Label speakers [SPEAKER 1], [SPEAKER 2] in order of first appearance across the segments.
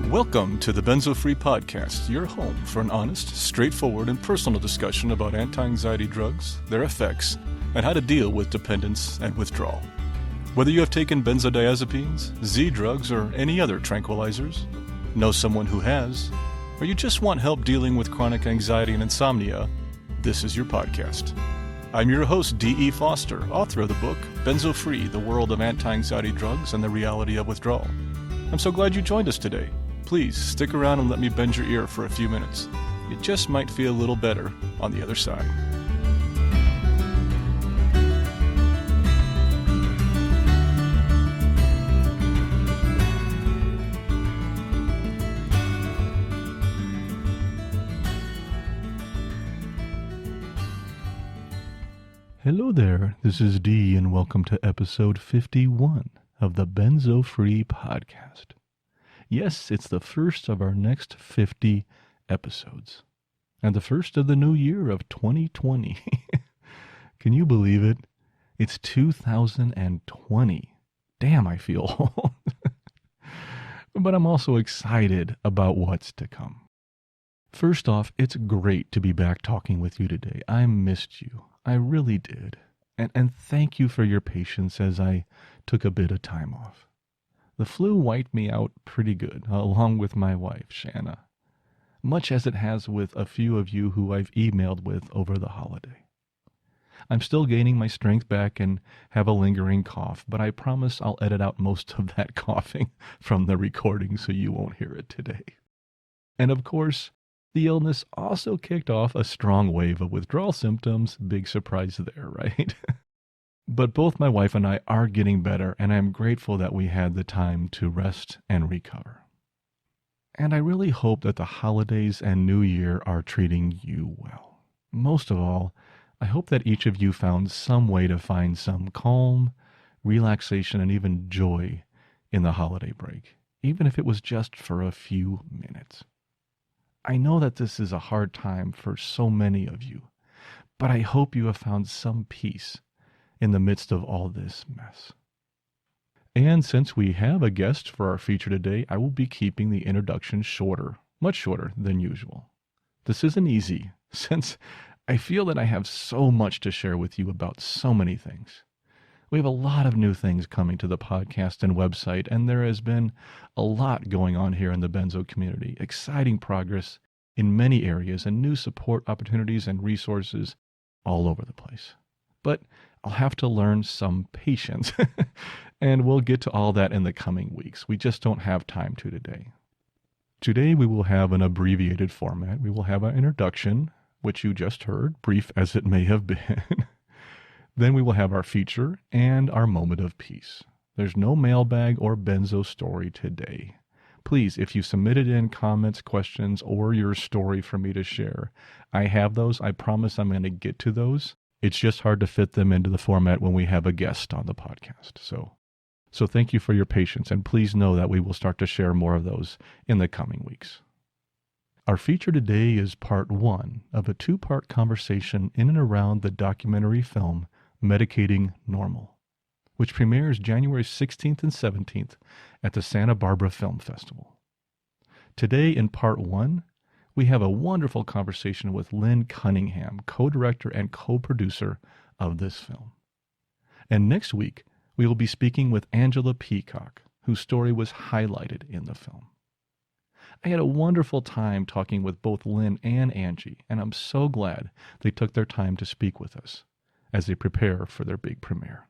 [SPEAKER 1] Welcome to the Benzo Free Podcast, your home for an honest, straightforward, and personal discussion about anti-anxiety drugs, their effects, and how to deal with dependence and withdrawal. Whether you have taken benzodiazepines, Z drugs, or any other tranquilizers, know someone who has, or you just want help dealing with chronic anxiety and insomnia, this is your podcast. I'm your host, D.E. Foster, author of the book, Benzo Free, The World of Anti-Anxiety Drugs and the Reality of Withdrawal. I'm so glad you joined us today. Please stick around and let me bend your ear for a few minutes. You just might feel a little better on the other side. Hello there, this is Dee, and welcome to episode 51 of the Benzo Free Podcast. Yes, it's the first of our next 50 episodes, and the first of the new year of 2020. Can you believe it? It's 2020. Damn, I feel old. But I'm also excited about what's to come. First off, it's great to be back talking with you today. I missed you. I really did. And thank you for your patience as I took a bit of time off. The flu wiped me out pretty good, along with my wife, Shanna, much as it has with a few of you who I've emailed with over the holiday. I'm still gaining my strength back and have a lingering cough, but I promise I'll edit out most of that coughing from the recording so you won't hear it today. And of course, the illness also kicked off a strong wave of withdrawal symptoms. Big surprise there, right? But both my wife and I are getting better, and I'm grateful that we had the time to rest and recover. And I really hope that the holidays and New Year are treating you well. Most of all, I hope that each of you found some way to find some calm, relaxation, and even joy in the holiday break, even if it was just for a few minutes. I know that this is a hard time for so many of you, but I hope you have found some peace in the midst of all this mess. And since we have a guest for our feature today, I will be keeping the introduction shorter, much shorter than usual. This isn't easy, since I feel that I have so much to share with you about so many things. We have a lot of new things coming to the podcast and website, and there has been a lot going on here in the Benzo community. Exciting progress in many areas and new support opportunities and resources all over the place. But I'll have to learn some patience, and we'll get to all that in the coming weeks. We just don't have time to today. Today we will have an abbreviated format. We will have our introduction, which you just heard, brief as it may have been. Then we will have our feature and our moment of peace. There's no mailbag or Benzo story today. Please, if you submitted in comments, questions, or your story for me to share, I have those. I promise I'm going to get to those. It's just hard to fit them into the format when we have a guest on the podcast. So thank you for your patience, and please know that we will start to share more of those in the coming weeks. Our feature today is part one of a two-part conversation in and around the documentary film Medicating Normal, which premieres January 16th and 17th at the Santa Barbara Film Festival. Today in part one, we have a wonderful conversation with Lynn Cunningham, co-director and co-producer of this film. And next week, we will be speaking with Angela Peacock, whose story was highlighted in the film. I had a wonderful time talking with both Lynn and Angie, and I'm so glad they took their time to speak with us as they prepare for their big premiere.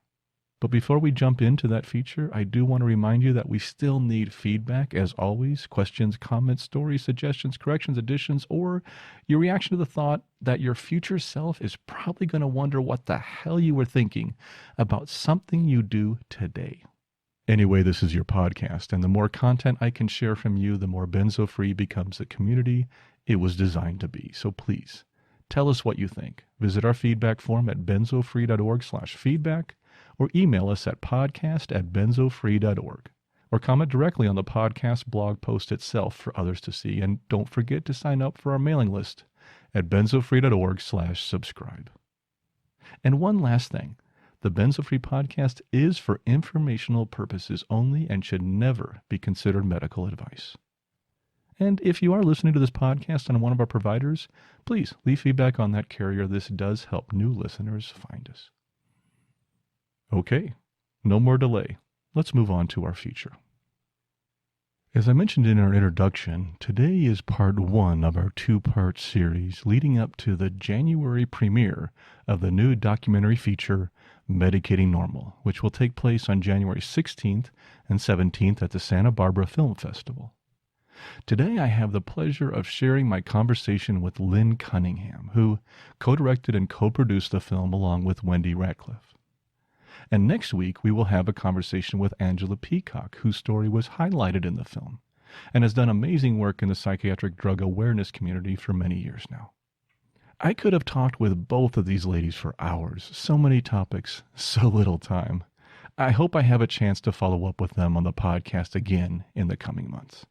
[SPEAKER 1] But before we jump into that feature, I do want to remind you that we still need feedback, as always. Questions, comments, stories, suggestions, corrections, additions, or your reaction to the thought that your future self is probably going to wonder what the hell you were thinking about something you do today. Anyway, this is your podcast, and the more content I can share from you, the more Benzo-free becomes the community it was designed to be. So please, tell us what you think. Visit our feedback form at benzofree.org/feedback, or email us at podcast@benzofree.org, or comment directly on the podcast blog post itself for others to see. And don't forget to sign up for our mailing list at benzofree.org/subscribe. And one last thing. The Benzo Free Podcast is for informational purposes only and should never be considered medical advice. And if you are listening to this podcast on one of our providers, please leave feedback on that carrier. This does help new listeners find us. Okay, no more delay. Let's move on to our feature. As I mentioned in our introduction, today is part one of our two-part series leading up to the January premiere of the new documentary feature, Medicating Normal, which will take place on January 16th and 17th at the Santa Barbara Film Festival. Today I have the pleasure of sharing my conversation with Lynn Cunningham, who co-directed and co-produced the film along with Wendy Ratcliffe. And next week, we will have a conversation with Angela Peacock, whose story was highlighted in the film and has done amazing work in the psychiatric drug awareness community for many years now. I could have talked with both of these ladies for hours. So many topics, so little time. I hope I have a chance to follow up with them on the podcast again in the coming months.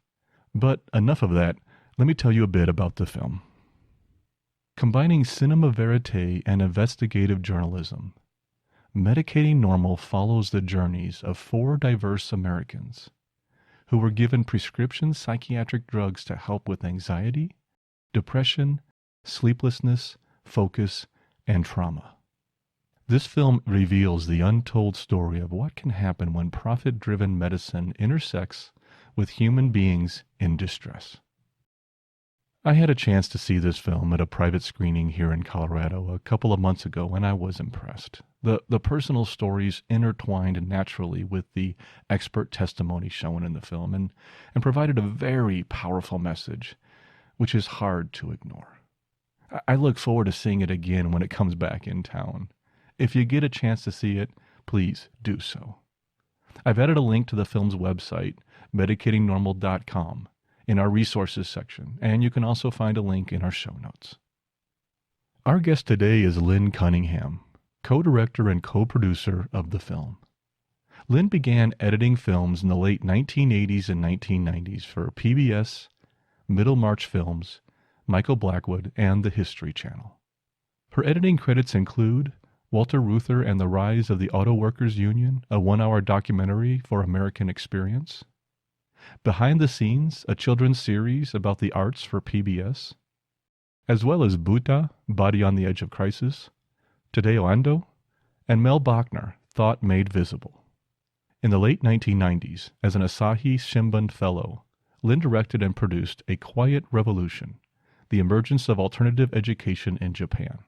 [SPEAKER 1] But enough of that. Let me tell you a bit about the film. Combining cinema verite and investigative journalism, Medicating Normal follows the journeys of four diverse Americans who were given prescription psychiatric drugs to help with anxiety, depression, sleeplessness, focus, and trauma. This film reveals the untold story of what can happen when profit-driven medicine intersects with human beings in distress. I had a chance to see this film at a private screening here in Colorado a couple of months ago, and I was impressed. The personal stories intertwined naturally with the expert testimony shown in the film and provided a very powerful message, which is hard to ignore. I look forward to seeing it again when it comes back in town. If you get a chance to see it, please do so. I've added a link to the film's website, medicatingnormal.com, in our resources section, and you can also find a link in our show notes. Our guest today is Lynn Cunningham, co-director and co-producer of the film. Lynn began editing films in the late 1980s and 1990s for PBS, Middlemarch Films, Michael Blackwood, and the History Channel. Her editing credits include Walter Reuther and the Rise of the Auto Workers Union, a 1-hour documentary for American Experience, Behind the Scenes, a children's series about the arts for PBS, as well as Buddha, Body on the Edge of Crisis, Tadeo Ando, and Mel Bachner, Thought Made Visible. In the late 1990s, as an Asahi Shimbun Fellow, Lynn directed and produced A Quiet Revolution, The Emergence of Alternative Education in Japan,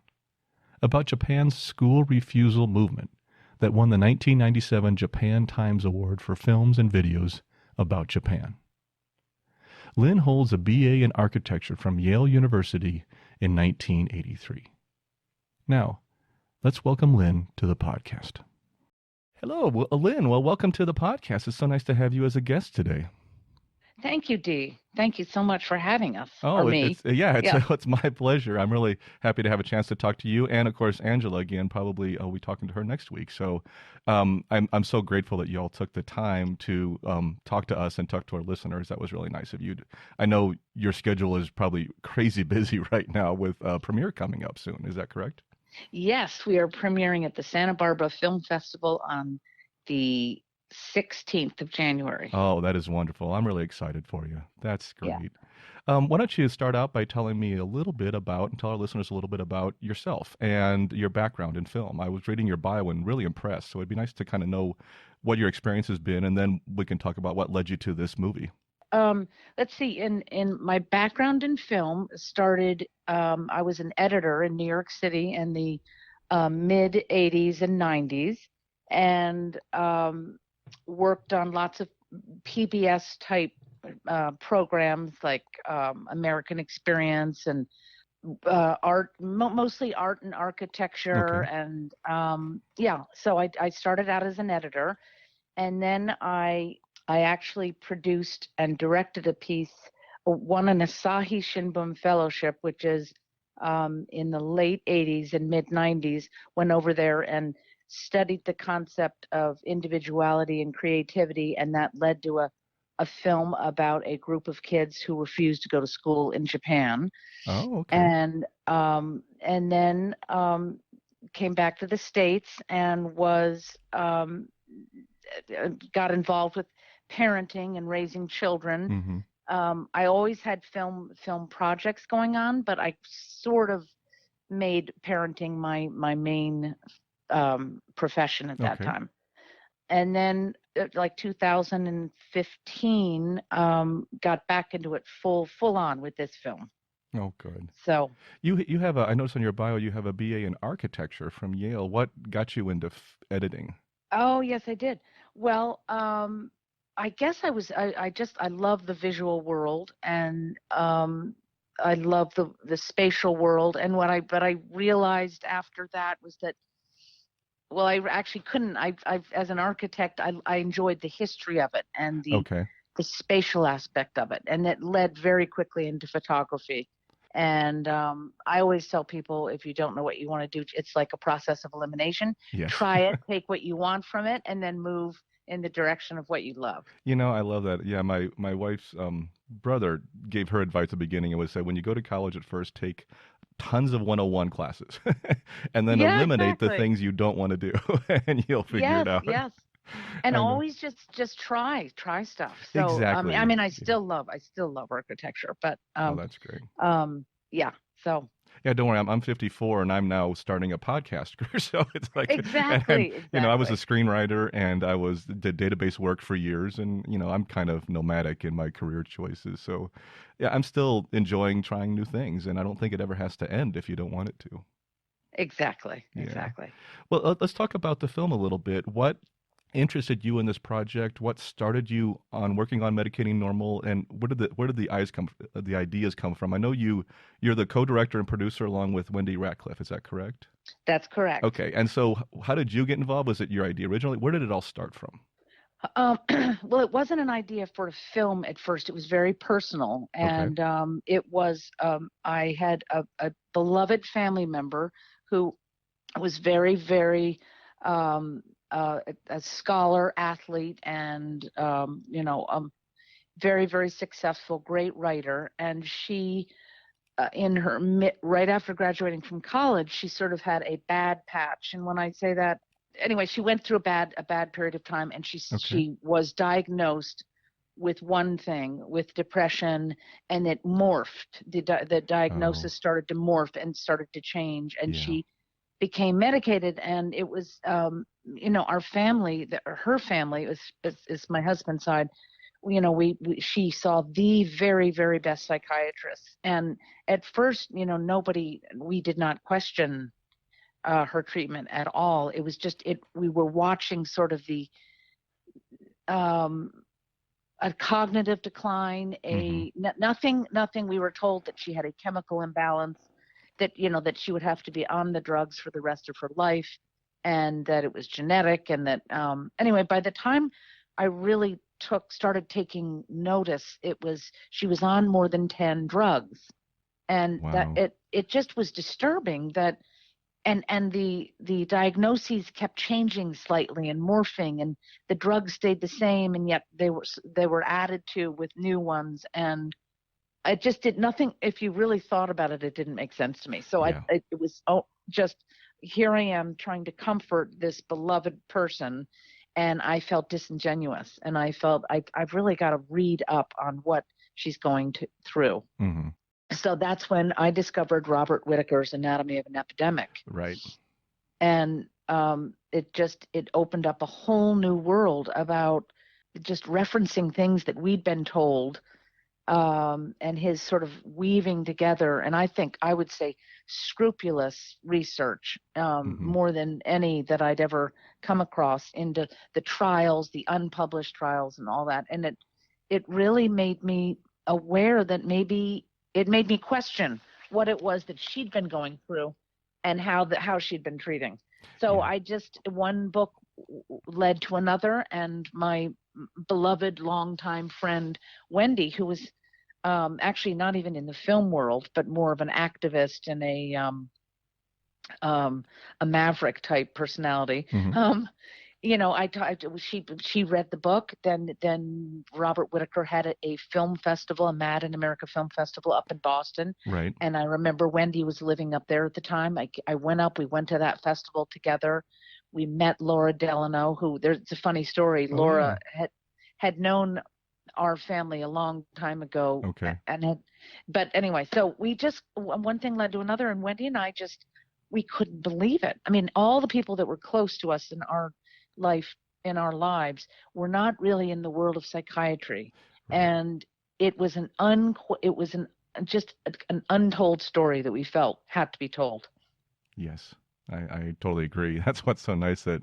[SPEAKER 1] about Japan's school refusal movement that won the 1997 Japan Times Award for films and videos about Japan. Lynn holds a BA in Architecture from Yale University in 1983. Now, let's welcome Lynn to the podcast. Hello, Lynn. Well, welcome to the podcast. It's so nice to have you as a guest today.
[SPEAKER 2] Thank you, Dee. Thank you so much for having us.
[SPEAKER 1] Oh,
[SPEAKER 2] or me.
[SPEAKER 1] It's my pleasure. I'm really happy to have a chance to talk to you, and of course Angela again. Probably I'll be talking to her next week. So I'm so grateful that you all took the time to talk to us and talk to our listeners. That was really nice of you. I know your schedule is probably crazy busy right now with premiere coming up soon. Is that correct?
[SPEAKER 2] Yes, we are premiering at the Santa Barbara Film Festival on the 16th of January.
[SPEAKER 1] Oh, that is wonderful. I'm really excited for you. That's great. Yeah. Why don't you start out by telling me a little bit about, and tell our listeners a little bit about yourself and your background in film. I was reading your bio and really impressed, so it'd be nice to kind of know what your experience has been, and then we can talk about what led you to this movie.
[SPEAKER 2] Let's see, in my background in film started, I was an editor in New York City in the mid 80s and 90s, and worked on lots of PBS type programs like American Experience and art, mostly art and architecture. Okay. And so I started out as an editor, and then I actually produced and directed a piece, won an Asahi Shimbun Fellowship, which is in the late 80s and mid 90s, went over there and studied the concept of individuality and creativity, and that led to a film about a group of kids who refused to go to school in Japan.
[SPEAKER 1] Oh, okay.
[SPEAKER 2] And then came back to the States and was got involved with parenting and raising children. I always had film projects going on, but I sort of made parenting my main profession at that
[SPEAKER 1] Okay.
[SPEAKER 2] time. And then like 2015, got back into it full on with this film.
[SPEAKER 1] Oh, good.
[SPEAKER 2] So,
[SPEAKER 1] You have a, I noticed on your bio you have a BA in architecture from Yale. What got you into editing?
[SPEAKER 2] oh yes, I did. Well, I guess I love the visual world, and I love the spatial world. And but I realized after that was that, well, I actually couldn't. As an architect, I enjoyed the history of it and
[SPEAKER 1] Okay.
[SPEAKER 2] the spatial aspect of it, and it led very quickly into photography. And I always tell people, if you don't know what you want to do, it's like a process of elimination.
[SPEAKER 1] Yes.
[SPEAKER 2] Try it, take what you want from it, and then move in the direction of what you love.
[SPEAKER 1] You know, I love that. Yeah, my wife's brother gave her advice at the beginning and would say, when you go to college at first, take tons of 101 classes and then
[SPEAKER 2] Yeah,
[SPEAKER 1] eliminate the
[SPEAKER 2] exactly.
[SPEAKER 1] things you don't want to do and you'll figure it
[SPEAKER 2] Yes,
[SPEAKER 1] out.
[SPEAKER 2] yes. And
[SPEAKER 1] I know.
[SPEAKER 2] always just try stuff. So I
[SPEAKER 1] Exactly.
[SPEAKER 2] mean,
[SPEAKER 1] Yeah.
[SPEAKER 2] I still love architecture, but
[SPEAKER 1] Oh, that's great.
[SPEAKER 2] yeah. So
[SPEAKER 1] Yeah, don't worry. I'm 54 and I'm now starting a podcast career. So it's like, and
[SPEAKER 2] exactly,
[SPEAKER 1] you know, I was a
[SPEAKER 2] exactly.
[SPEAKER 1] screenwriter and I did database work for years, and you know, I'm kind of nomadic in my career choices. So, yeah, I'm still enjoying trying new things, and I don't think it ever has to end if you don't want it to.
[SPEAKER 2] Exactly,
[SPEAKER 1] Yeah.
[SPEAKER 2] exactly.
[SPEAKER 1] Well, let's talk about the film a little bit. What interested you in this project? What started you on working on Medicating Normal, and where did the ideas come from? I know you're the co-director and producer along with Wendy Ratcliffe. Is that correct?
[SPEAKER 2] That's correct.
[SPEAKER 1] Okay. And so, how did you get involved? Was it your idea originally? Where did it all start from?
[SPEAKER 2] Um, well, it wasn't an idea for a film at first. It was very personal,
[SPEAKER 1] Okay.
[SPEAKER 2] and it was. I had a beloved family member who was very a scholar, athlete, and very successful, great writer. And she, in her right after graduating from college, she sort of had a bad patch. And when I say that, anyway, she went through a bad period of time, and
[SPEAKER 1] Okay.
[SPEAKER 2] she was diagnosed with one thing, with depression, and it morphed. The
[SPEAKER 1] Oh,
[SPEAKER 2] diagnosis started to morph and started to change, and
[SPEAKER 1] yeah.
[SPEAKER 2] she became medicated. And it was, our family, her family is my husband's side. She saw the very best psychiatrist, and at first, we did not question her treatment at all. It was just we were watching sort of the um a cognitive decline,
[SPEAKER 1] Mm-hmm.
[SPEAKER 2] nothing. We were told that she had a chemical imbalance, that that she would have to be on the drugs for the rest of her life, and that it was genetic, and that anyway, by the time I really started taking notice, she was on more than 10 drugs, and that
[SPEAKER 1] Wow.
[SPEAKER 2] it just was disturbing that. And the diagnoses kept changing slightly and morphing, and the drugs stayed the same, and yet they were added to with new ones. And I just did nothing. If you really thought about it, it didn't make sense to me. So
[SPEAKER 1] Yeah.
[SPEAKER 2] it was, just, here I am trying to comfort this beloved person, and I felt disingenuous, and I felt I've really got to read up on what she's going through.
[SPEAKER 1] Mm-hmm.
[SPEAKER 2] So that's when I discovered Robert Whitaker's Anatomy of an Epidemic,
[SPEAKER 1] Right.
[SPEAKER 2] and it opened up a whole new world about just referencing things that we'd been told, and his sort of weaving together, and I would say scrupulous research,
[SPEAKER 1] Mm-hmm.
[SPEAKER 2] more than any that I'd ever come across, into the trials, the unpublished trials, and all that. And it really made me aware that maybe it made me question what it was that she'd been going through, and how she'd been treating. So
[SPEAKER 1] Yeah.
[SPEAKER 2] I just, one book led to another, and my beloved longtime friend Wendy, who was actually not even in the film world, but more of an activist and um, a maverick type personality.
[SPEAKER 1] Mm-hmm.
[SPEAKER 2] She read the book. Then Robert Whitaker had a film festival, a Mad in America film festival up in Boston,
[SPEAKER 1] Right.
[SPEAKER 2] and I remember Wendy was living up there at the time. I went up. We went to that festival together. We met Laura Delano, who, there's a funny story.
[SPEAKER 1] Oh, yeah.
[SPEAKER 2] Laura had known our family a long time ago,
[SPEAKER 1] Okay.
[SPEAKER 2] and but anyway, so we just one thing led to another, and Wendy and I just we couldn't believe it. I mean, all the people that were close to us in our life, in our lives, were not really in the world of psychiatry,
[SPEAKER 1] Right.
[SPEAKER 2] and it was it was just an untold story that we felt had to be told.
[SPEAKER 1] Yes. I totally agree. That's what's so nice that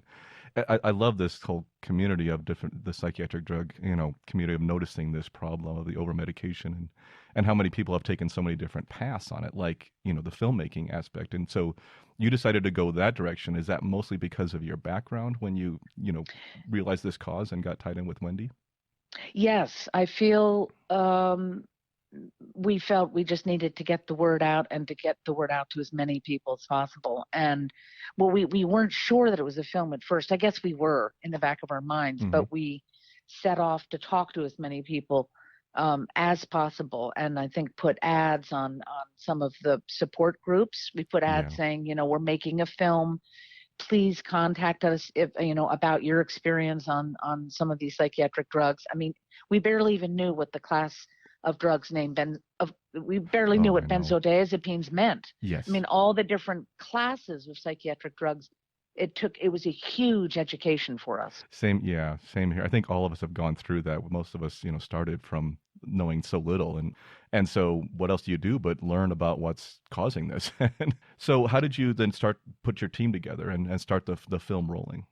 [SPEAKER 1] I love this whole community of different the psychiatric drug, community of noticing this problem of the over medication and how many people have taken so many different paths on it, like, the filmmaking aspect. And so you decided to go that direction. Is that mostly because of your background when you realized this cause and got tied in with Wendy?
[SPEAKER 2] Yes, I feel we felt we just needed to get the word out and to get the word out to as many people as possible. And well, we weren't sure that it was a film at first. I guess we were in the back of our minds,
[SPEAKER 1] Hmm.
[SPEAKER 2] but we set off to talk to as many people as possible. And I think put ads on some of the support groups. We put ads
[SPEAKER 1] Yeah.
[SPEAKER 2] saying, we're making a film, please contact us if about your experience on some of these psychiatric drugs. I mean, we barely even knew what the class of drugs named we barely knew
[SPEAKER 1] Oh,
[SPEAKER 2] what
[SPEAKER 1] I know.
[SPEAKER 2] benzodiazepines meant. I
[SPEAKER 1] Yes.
[SPEAKER 2] mean, all the different classes of psychiatric drugs, it was a huge education for us.
[SPEAKER 1] Same, yeah, same here. I think all of us have gone through that. Most of us, started from knowing so little, and so what else do you do but learn about what's causing this? And so, how did you then put your team together and start the film rolling?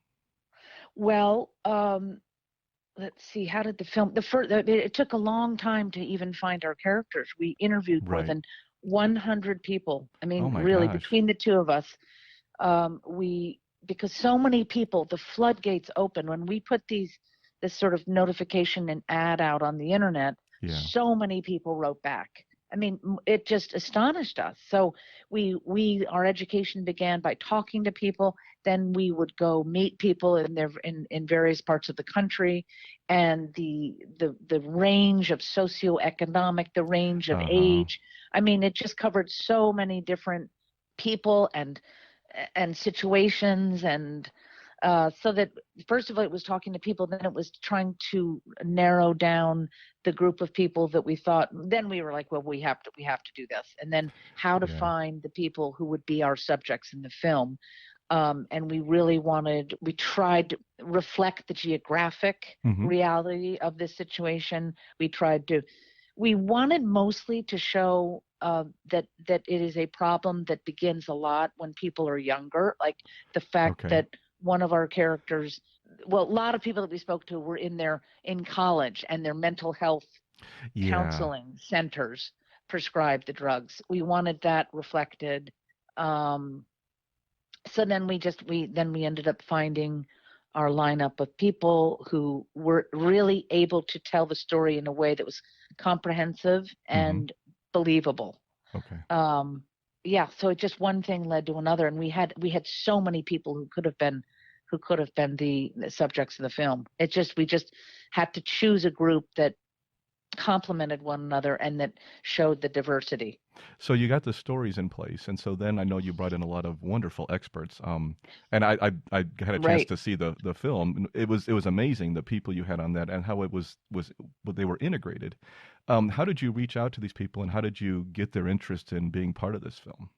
[SPEAKER 2] Well, let's see, how did the film the first it took a long time to even find our characters. We interviewed more
[SPEAKER 1] Right.
[SPEAKER 2] than 100 people. I
[SPEAKER 1] Oh
[SPEAKER 2] mean,
[SPEAKER 1] my
[SPEAKER 2] really,
[SPEAKER 1] gosh.
[SPEAKER 2] between the two of us, we because so many people, the floodgates open when we put this sort of notification and ad out on the internet.
[SPEAKER 1] Yeah.
[SPEAKER 2] So many people wrote back. I mean, it just astonished us. So we our education began by talking to people. Then we would go meet people in various parts of the country, and the range of socioeconomic, the range of
[SPEAKER 1] Uh-huh.
[SPEAKER 2] age. I mean, it just covered so many different people and situations, and so that first of all it was talking to people, then it was trying to narrow down the group of people that we thought. Then we were like, well, we have to do this, and then how to
[SPEAKER 1] Yeah.
[SPEAKER 2] find the people who would be our subjects in the film. And we tried to reflect the geographic
[SPEAKER 1] Hmm.
[SPEAKER 2] reality of this situation. We wanted mostly to show that it is a problem that begins a lot when people are younger, like the fact
[SPEAKER 1] Okay.
[SPEAKER 2] that one of our characters, well, a lot of people that we spoke to were in college, and their mental health
[SPEAKER 1] Yeah.
[SPEAKER 2] counseling centers prescribed the drugs. We wanted that reflected. Um, so then we ended up finding our lineup of people who were really able to tell the story in a way that was comprehensive
[SPEAKER 1] Hmm.
[SPEAKER 2] and believable.
[SPEAKER 1] Okay.
[SPEAKER 2] um yeah, so it just one thing led to another, and we had so many people who could have been the subjects of the film. We just had to choose a group that complemented one another and that showed the diversity.
[SPEAKER 1] So you got the stories in place, and so then I know you brought in a lot of wonderful experts. And I had a chance
[SPEAKER 2] Right.
[SPEAKER 1] to see the film. And it was amazing the people you had on that and how it was well, they were integrated. How did you reach out to these people, and how did you get their interest in being part of this film?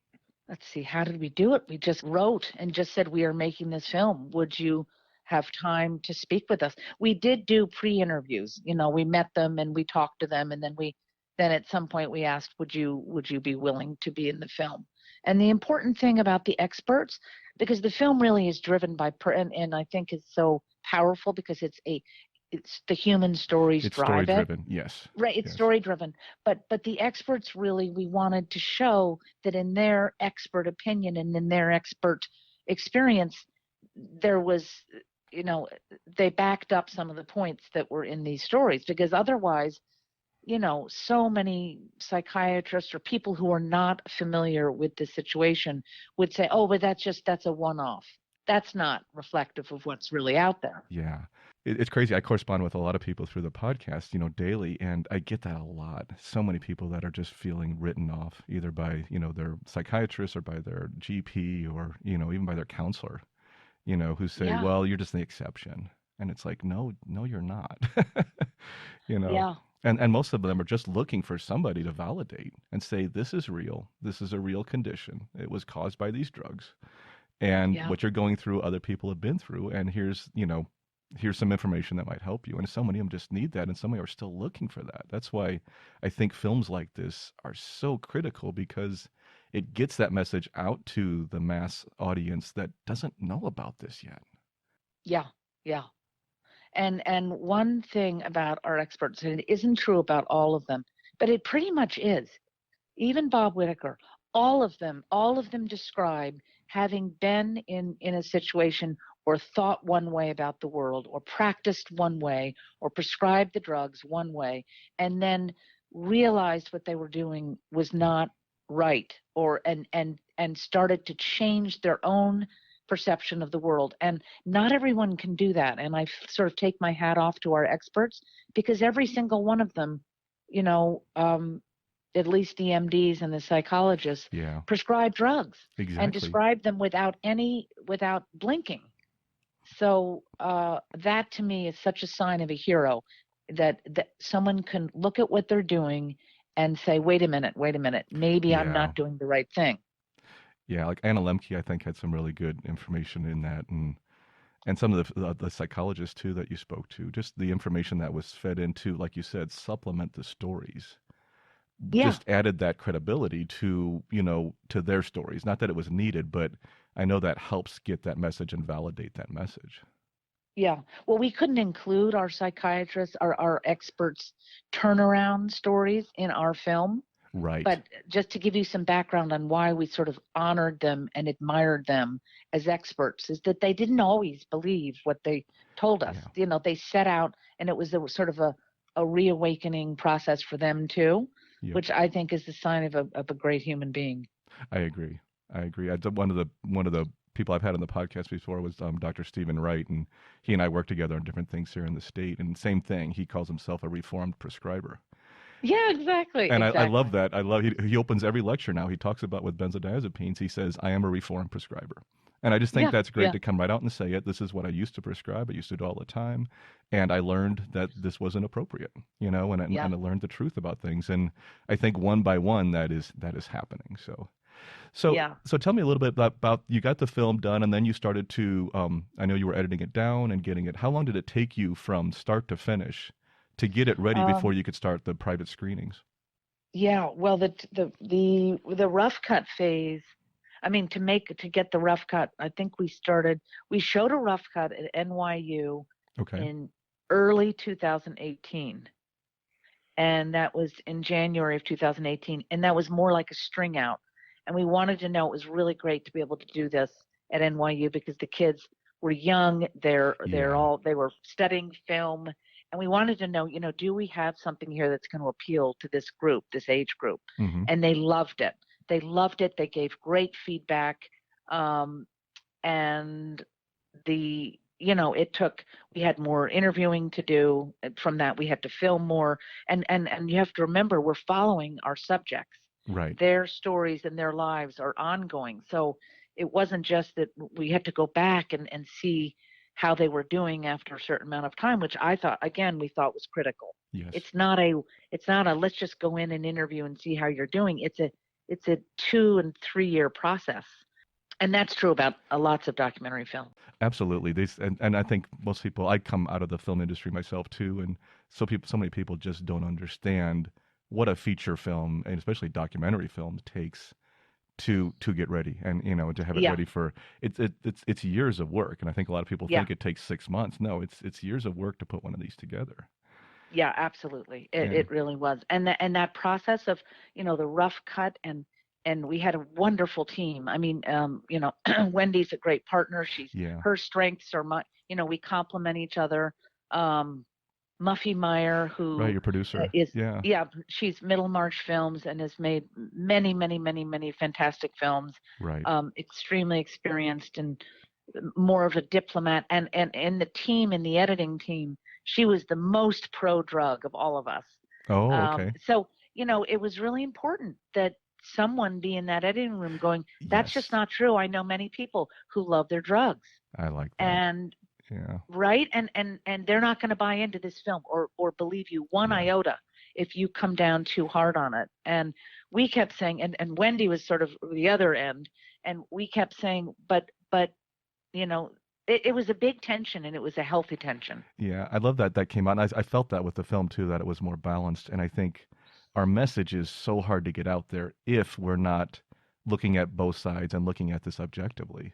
[SPEAKER 2] Let's see, how did we do it? We just wrote and just said, we are making this film. Would you have time to speak with us? We did do pre-interviews. We met them and we talked to them, and then at some point we asked, would you be willing to be in the film? And the important thing about the experts, because the film really is driven by and I think is so powerful because it's the human stories
[SPEAKER 1] It's story
[SPEAKER 2] drive it.
[SPEAKER 1] driven. Yes.
[SPEAKER 2] Right, it's
[SPEAKER 1] Yes.
[SPEAKER 2] story driven, but the experts, really, we wanted to show that in their expert opinion and in their expert experience, there was, you know, they backed up some of the points that were in these stories, because otherwise, so many psychiatrists or people who are not familiar with the situation would say, oh, but that's a one-off. That's not reflective of what's really out there.
[SPEAKER 1] Yeah. It's crazy. I correspond with a lot of people through the podcast, daily, and I get that a lot. So many people that are just feeling written off either by, their psychiatrist or by their GP or, even by their counselor, who say,
[SPEAKER 2] Yeah.
[SPEAKER 1] well, you're just the exception. And it's like, no, no, you're not. you know,
[SPEAKER 2] Yeah.
[SPEAKER 1] and most of them are just looking for somebody to validate and say, this is real. This is a real condition. It was caused by these drugs. And
[SPEAKER 2] Yeah.
[SPEAKER 1] what you're going through, other people have been through. And here's some information that might help you. And so many of them just need that. And so many are still looking for that. That's why I think films like this are so critical, because it gets that message out to the mass audience that doesn't know about this yet.
[SPEAKER 2] Yeah. Yeah. And one thing about our experts, and it isn't true about all of them, but it pretty much is. Even Bob Whitaker, all of them describe having been in a situation or thought one way about the world or practiced one way or prescribed the drugs one way and then realized what they were doing was not right, or and started to change their own perception of the world. And not everyone can do that, and I sort of take my hat off to our experts, because every single one of them, you know, at least the MDs and the psychologists,
[SPEAKER 1] Yeah,
[SPEAKER 2] prescribe drugs and
[SPEAKER 1] exactly.
[SPEAKER 2] describe them without blinking. So that to me is such a sign of a hero, that someone can look at what they're doing and say, wait a minute, maybe I'm
[SPEAKER 1] Yeah.
[SPEAKER 2] not doing the right thing.
[SPEAKER 1] Yeah, like Anna Lemke, I think, had some really good information in that, and some of the psychologists too that you spoke to, just the information that was fed into, like you said, supplement the stories,
[SPEAKER 2] Yeah.
[SPEAKER 1] just added that credibility to, to their stories. Not that it was needed, but I know that helps get that message and validate that message.
[SPEAKER 2] Yeah. Well, we couldn't include our psychiatrists, our experts' turnaround stories in our film.
[SPEAKER 1] Right.
[SPEAKER 2] But just to give you some background on why we sort of honored them and admired them as experts, is that they didn't always believe what they told us.
[SPEAKER 1] Yeah.
[SPEAKER 2] You know, they set out, and it was sort of a reawakening process for them too,
[SPEAKER 1] Yep.
[SPEAKER 2] which I think is the sign of a great human being.
[SPEAKER 1] I agree. I agree. One of the people I've had on the podcast before was Dr. Stephen Wright, and he and I work together on different things here in the state. And same thing, he calls himself a reformed prescriber.
[SPEAKER 2] Yeah, exactly,
[SPEAKER 1] And I love
[SPEAKER 2] exactly.
[SPEAKER 1] that. I love he opens every lecture now. He talks about with benzodiazepines. He says, "I am a reformed prescriber," and I just think
[SPEAKER 2] Yeah,
[SPEAKER 1] that's great
[SPEAKER 2] yeah,
[SPEAKER 1] to come right out and say it. This is what I used to prescribe. I used to do it all the time, and I learned that this wasn't appropriate. And
[SPEAKER 2] yeah.
[SPEAKER 1] I learned the truth about things. And I think one by one that is happening. So
[SPEAKER 2] Yeah.
[SPEAKER 1] so tell me a little bit about you got the film done, and then you started to. I know you were editing it down and getting it. How long did it take you from start to finish to get it ready before
[SPEAKER 2] Um,
[SPEAKER 1] you could start the private screenings?
[SPEAKER 2] yeah, well, the rough cut phase, I mean, to get the rough cut, I think we showed a rough cut at NYU
[SPEAKER 1] Okay.
[SPEAKER 2] in early 2018, and that was in January of 2018, and that was more like a string out. And we wanted to know, it was really great to be able to do this at NYU because the kids were young,
[SPEAKER 1] Yeah.
[SPEAKER 2] they were studying film, and we wanted to know, do we have something here that's going to appeal to this group, this age group?
[SPEAKER 1] Hmm.
[SPEAKER 2] And they loved it. They loved it. They gave great feedback. Um, and we had more interviewing to do. From that, we had to film more, and you have to remember, we're following our subjects.
[SPEAKER 1] Right.
[SPEAKER 2] Their stories and their lives are ongoing, so it wasn't just that we had to go back and see how they were doing after a certain amount of time, which we thought was critical.
[SPEAKER 1] Yes.
[SPEAKER 2] It's not a let's just go in and interview and see how you're doing. It's a 2 and 3 year process, and that's true about lots of documentary film.
[SPEAKER 1] Absolutely. And I think most people, I come out of the film industry myself too, and so many people just don't understand what a feature film, and especially documentary film, takes to get ready, and to have it
[SPEAKER 2] Yeah,
[SPEAKER 1] ready for it's years of work. And I think a lot of people
[SPEAKER 2] yeah,
[SPEAKER 1] think it takes 6 months. No, it's years of work to put one of these together.
[SPEAKER 2] yeah, absolutely. It,
[SPEAKER 1] And
[SPEAKER 2] it really was. And that process of, the rough cut, and we had a wonderful team. I mean, Wendy's a great partner.
[SPEAKER 1] yeah,
[SPEAKER 2] Her strengths are we complement each other. Um, Muffy Meyer,
[SPEAKER 1] right,
[SPEAKER 2] who
[SPEAKER 1] your producer.
[SPEAKER 2] is,
[SPEAKER 1] Yeah,
[SPEAKER 2] yeah, she's Middlemarch Films and has made many, many, many, many fantastic films.
[SPEAKER 1] right.
[SPEAKER 2] Extremely experienced and more of a diplomat. And the team, in the editing team, she was the most pro drug of all of us.
[SPEAKER 1] Oh, okay.
[SPEAKER 2] So it was really important that someone be in that editing room going, that's just
[SPEAKER 1] Yes,
[SPEAKER 2] not true. I know many people who love their drugs.
[SPEAKER 1] I like that.
[SPEAKER 2] And
[SPEAKER 1] Yeah.
[SPEAKER 2] right? And they're not going to buy into this film or believe you one
[SPEAKER 1] Yeah.
[SPEAKER 2] iota if you come down too hard on it. And we kept saying, and Wendy was sort of the other end, and we kept saying, but you know, it was a big tension, and it was a healthy tension.
[SPEAKER 1] Yeah, I love that that came out. And I felt that with the film too, that it was more balanced. And I think our message is so hard to get out there if we're not looking at both sides and looking at this objectively.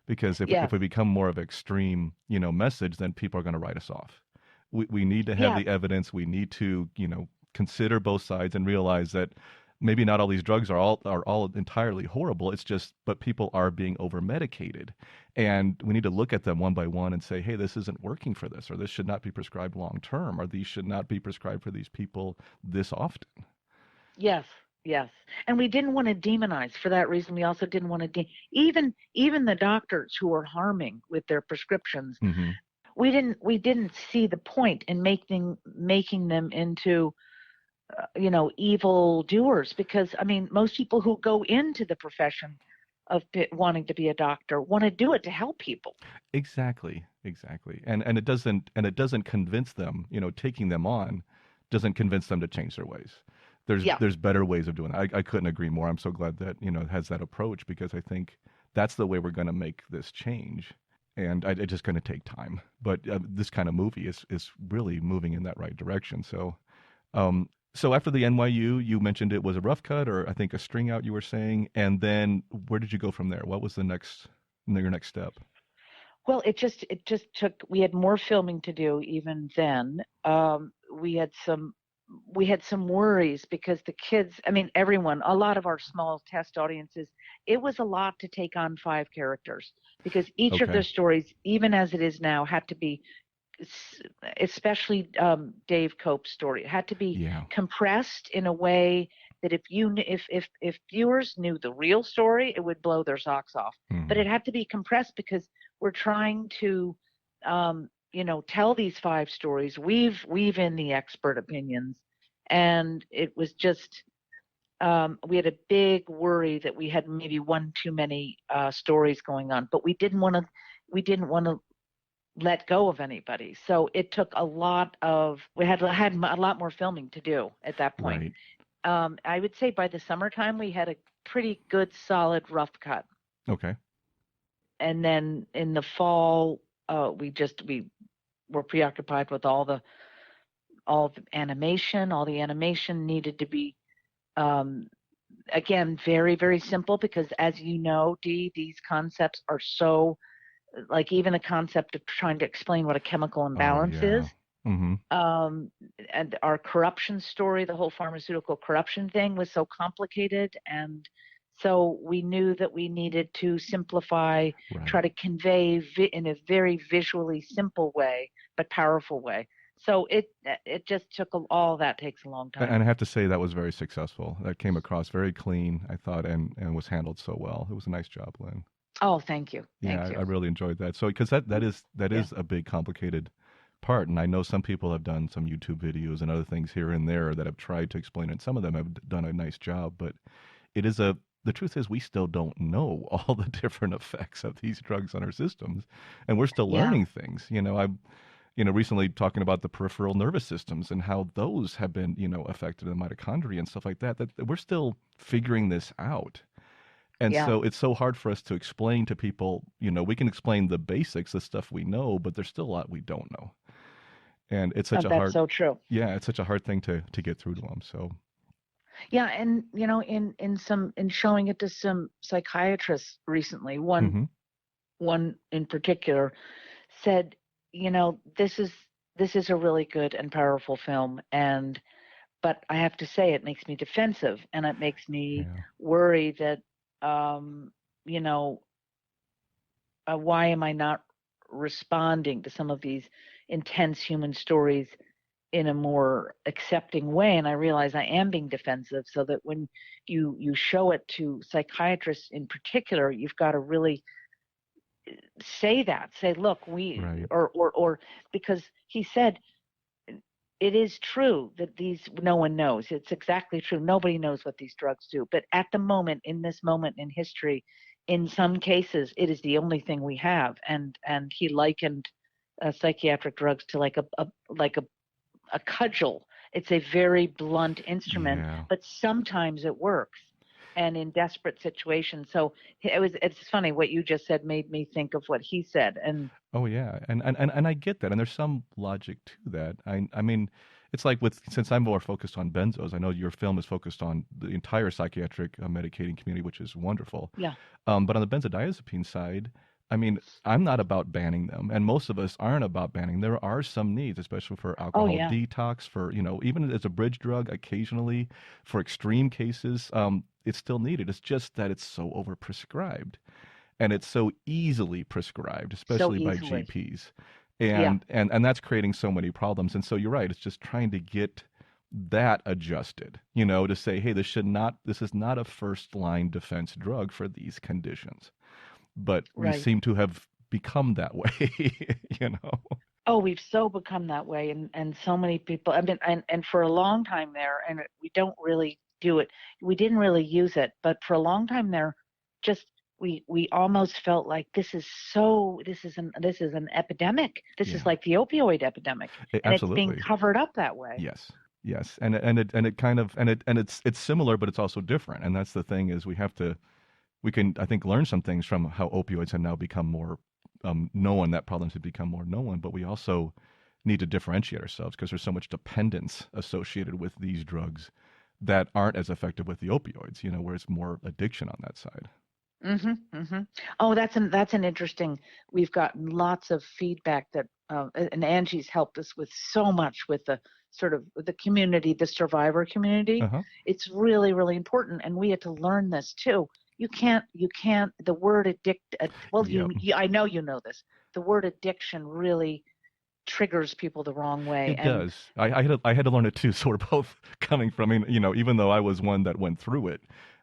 [SPEAKER 1] Because if
[SPEAKER 2] Yes.
[SPEAKER 1] we become more of extreme, message, then people are going to write us off. We need to have
[SPEAKER 2] Yeah.
[SPEAKER 1] the evidence. We need to, consider both sides and realize that maybe not all these drugs are all entirely horrible. It's just, but people are being over medicated, and we need to look at them one by one and say, hey, this isn't working for this, or this should not be prescribed long term, or these should not be prescribed for these people this often.
[SPEAKER 2] Yes. Yes. And we didn't want to demonize for that reason. We also didn't want to even the doctors who were harming with their prescriptions.
[SPEAKER 1] Hmm.
[SPEAKER 2] We didn't see the point in making them into evil doers, because I mean, most people who go into the profession of wanting to be a doctor want to do it to help people.
[SPEAKER 1] Exactly, exactly. And it doesn't convince them, taking them on doesn't convince them to change their ways.
[SPEAKER 2] Yeah.
[SPEAKER 1] There's better ways of doing it. I couldn't agree more. I'm so glad that, it has that approach, because I think that's the way we're going to make this change. And it's just going to take time. But this kind of movie is really moving in that right direction. Um, so after the NYU, you mentioned it was a rough cut, or I think a string out, you were saying. And then where did you go from there? What was your next step?
[SPEAKER 2] Well, it just took. We had more filming to do even then. We had some worries because the kids. I mean, everyone. A lot of our small test audiences. It was a lot to take on 5 characters because each of their
[SPEAKER 1] Okay.
[SPEAKER 2] stories, even as it is now, had to be especially Dave Cope's story. It had to be
[SPEAKER 1] Yeah.
[SPEAKER 2] compressed in a way that if viewers knew the real story, it would blow their socks off. But
[SPEAKER 1] Hmm.
[SPEAKER 2] it had to be compressed because we're trying to, tell these 5 stories, weave in the expert opinions, and it was just. We had a big worry that we had maybe one too many stories going on, but we didn't want to. We didn't want to let go of anybody. So it took a lot of, we had a lot more filming to do at that point.
[SPEAKER 1] Right.
[SPEAKER 2] I would say by the summertime, we had a pretty good, solid rough cut.
[SPEAKER 1] Okay.
[SPEAKER 2] And then in the fall, we were preoccupied with all the animation. All the animation needed to be, um, again, very, very simple because as you know, Dee, these concepts are so, like even the concept of trying to explain what a chemical
[SPEAKER 1] Oh
[SPEAKER 2] imbalance
[SPEAKER 1] yeah.
[SPEAKER 2] is,
[SPEAKER 1] Hmm.
[SPEAKER 2] um, and our corruption story, the whole pharmaceutical corruption thing was so complicated. And so we knew that we needed to simplify, try
[SPEAKER 1] Right.
[SPEAKER 2] to convey in a very visually simple way, but powerful way. So it just took all that takes a long time.
[SPEAKER 1] And I have to say that was very successful. That came across very clean, I thought, and was handled so well. It was a nice job, Lynn.
[SPEAKER 2] Oh, thank you.
[SPEAKER 1] Yeah,
[SPEAKER 2] Thank you.
[SPEAKER 1] I really enjoyed that. So because that
[SPEAKER 2] Yeah.
[SPEAKER 1] is a big complicated part, and I know some people have done some YouTube videos and other things here and there that have tried to explain it. Some of them have done a nice job, but it is a the truth is we still don't know all the different effects of these drugs on our systems, and we're still
[SPEAKER 2] Yeah.
[SPEAKER 1] learning things. I'm recently talking about the peripheral nervous systems and how those have been, affected in the mitochondria and stuff like that, that we're still figuring this out. And
[SPEAKER 2] Yeah.
[SPEAKER 1] so it's so hard for us to explain to people, we can explain the basics, the stuff we know, but there's still a lot we don't know. And it's such a
[SPEAKER 2] That's
[SPEAKER 1] hard,
[SPEAKER 2] so true.
[SPEAKER 1] yeah, it's such a hard thing to get through to them. So,
[SPEAKER 2] Yeah, and in showing it to some psychiatrists recently, one
[SPEAKER 1] hmm.
[SPEAKER 2] one in particular said, this is a really good and powerful film, and but I have to say it makes me defensive, and it makes me
[SPEAKER 1] Yeah,
[SPEAKER 2] worry that you know why am I not responding to some of these intense human stories in a more accepting way? And I realize I am being defensive, so that when you show it to psychiatrists in particular, you've got to really say, look, we
[SPEAKER 1] right.
[SPEAKER 2] or because he said it is true that these, no one knows, it's exactly true, nobody knows what these drugs do, but at the moment, in this moment in history, in some cases it is the only thing we have. And he likened psychiatric drugs to a cudgel. It's a very blunt instrument,
[SPEAKER 1] Yeah.
[SPEAKER 2] but sometimes it works, and in desperate situations. So it's funny what you just said made me think of what he said. And
[SPEAKER 1] Oh yeah, and I get that, and there's some logic to that. I mean, it's like with since I'm more focused on benzos, I know your film is focused on the entire psychiatric medicating community, which is wonderful.
[SPEAKER 2] yeah,
[SPEAKER 1] But on the benzodiazepine side, I mean, I'm not about banning them, and most of us aren't about banning. There are some needs, especially for
[SPEAKER 2] oh
[SPEAKER 1] alcohol
[SPEAKER 2] yeah,
[SPEAKER 1] detox, for even as a bridge drug, occasionally for extreme cases, it's still needed. It's just that it's so overprescribed and it's so easily prescribed,
[SPEAKER 2] so
[SPEAKER 1] especially by
[SPEAKER 2] easily.
[SPEAKER 1] GPs.
[SPEAKER 2] Yeah,
[SPEAKER 1] And that's creating so many problems. And so you're right, it's just trying to get that adjusted, to say, hey, this is not a first line defense drug for these conditions. But we
[SPEAKER 2] right.
[SPEAKER 1] seem to have become that way, you know.
[SPEAKER 2] Oh, we've so become that way, and so many people. I mean, and for a long time there, and we don't really do it. We didn't really use it, but for a long time there, just we almost felt like this is an epidemic. This is
[SPEAKER 1] Yeah.
[SPEAKER 2] like the opioid epidemic, and it's being
[SPEAKER 1] Absolutely.
[SPEAKER 2] covered up that way.
[SPEAKER 1] Yes. Yes. And it kind of and it's similar but it's also different. And that's the thing is we can, I think, learn some things from how opioids have now become more known, that problems have become more known, but we also need to differentiate ourselves because there's so much dependence associated with these drugs that aren't as effective with the opioids, where it's more addiction on that side.
[SPEAKER 2] Oh, that's an interesting. We've gotten lots of feedback that, and Angie's helped us with so much with the sort of the community, the survivor community.
[SPEAKER 1] Uh-huh.
[SPEAKER 2] It's really, really important, and we had to learn this too. You can't. The word addict. Well,
[SPEAKER 1] Yep.
[SPEAKER 2] I know you know this. The word addiction really triggers people the wrong way,
[SPEAKER 1] It
[SPEAKER 2] and
[SPEAKER 1] does. I had to learn it too. So we're both coming from, I mean, even though I was one that went through it,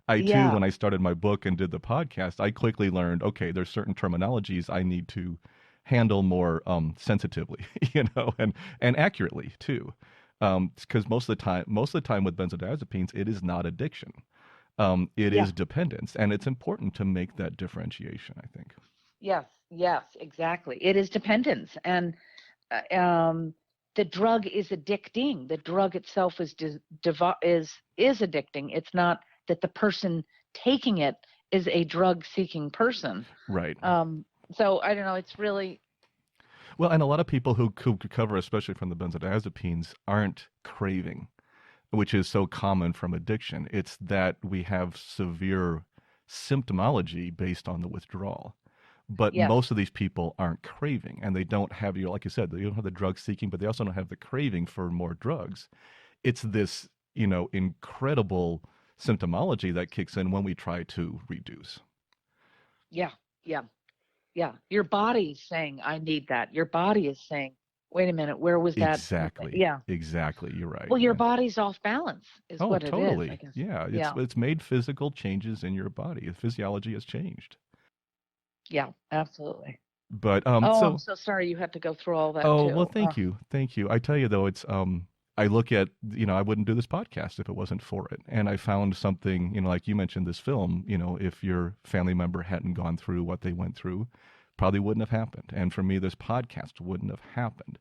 [SPEAKER 1] I too,
[SPEAKER 2] yeah,
[SPEAKER 1] when I started my book and did the podcast, I quickly learned, okay, there's certain terminologies I need to handle more sensitively, and accurately too. Because most of the time with benzodiazepines, it is not addiction. It
[SPEAKER 2] yeah.
[SPEAKER 1] is dependence, and it's important to make that differentiation, I think.
[SPEAKER 2] Yes, yes, exactly. It is dependence, and um, the drug is addicting. The drug itself is addicting. It's not that the person taking it is a drug-seeking person.
[SPEAKER 1] Right.
[SPEAKER 2] So I don't know. It's really
[SPEAKER 1] Well, and a lot of people who recover, especially from the benzodiazepines, aren't craving, which is so common from addiction. It's that we have severe symptomology based on the withdrawal. But
[SPEAKER 2] yes,
[SPEAKER 1] most of these people aren't craving, and they don't have like you said, they don't have the drug seeking, but they also don't have the craving for more drugs. It's this, incredible symptomology that kicks in when we try to reduce.
[SPEAKER 2] yeah, yeah, yeah. Your body's saying, "I need that." Your body is saying, "Wait a minute, where was that?"
[SPEAKER 1] Exactly.
[SPEAKER 2] Yeah.
[SPEAKER 1] Exactly. You're right.
[SPEAKER 2] Well, your
[SPEAKER 1] Yeah.
[SPEAKER 2] body's off balance, is
[SPEAKER 1] Oh,
[SPEAKER 2] what it is, I
[SPEAKER 1] totally.
[SPEAKER 2] guess.
[SPEAKER 1] Yeah. It's
[SPEAKER 2] Yeah,
[SPEAKER 1] it's made physical changes in your body. The physiology has changed.
[SPEAKER 2] yeah, absolutely.
[SPEAKER 1] But
[SPEAKER 2] Oh, I'm
[SPEAKER 1] so
[SPEAKER 2] so sorry you had to go through all that
[SPEAKER 1] oh well,
[SPEAKER 2] too.
[SPEAKER 1] thank you, thank you. I tell you though, it's I look at I wouldn't do this podcast if it wasn't for it, and I found something like you mentioned this film. If your family member hadn't gone through what they went through, probably wouldn't have happened. And for me, this podcast wouldn't have happened.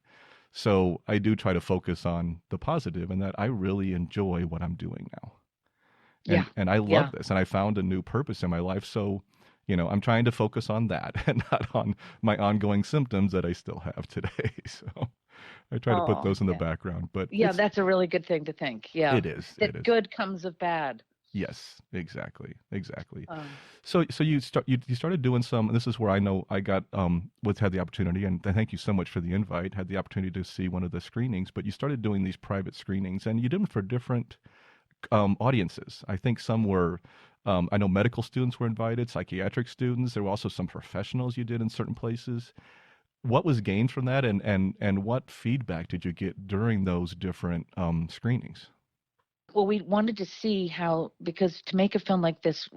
[SPEAKER 1] So I do try to focus on the positive, and that I really enjoy what I'm doing now.
[SPEAKER 2] Yeah,
[SPEAKER 1] And I
[SPEAKER 2] yeah.
[SPEAKER 1] love this, and I found a new purpose in my life. So, I'm trying to focus on that and not on my ongoing symptoms that I still have today. So I try to put
[SPEAKER 2] Oh,
[SPEAKER 1] those in the
[SPEAKER 2] yeah.
[SPEAKER 1] background, but
[SPEAKER 2] Yeah, that's a really good thing to think. Yeah.
[SPEAKER 1] it
[SPEAKER 2] That
[SPEAKER 1] is.
[SPEAKER 2] good comes of bad.
[SPEAKER 1] Yes, exactly, exactly.
[SPEAKER 2] Um,
[SPEAKER 1] So you started doing some. This is where I know I got had the opportunity, and thank you so much for the invite. Had the opportunity to see one of the screenings, but you started doing these private screenings, and you did them for different audiences. I think some were, I know medical students were invited, psychiatric students. There were also some professionals you did in certain places. What was gained from that, and what feedback did you get during those different screenings?
[SPEAKER 2] well, we wanted to see how, because to make a film like this,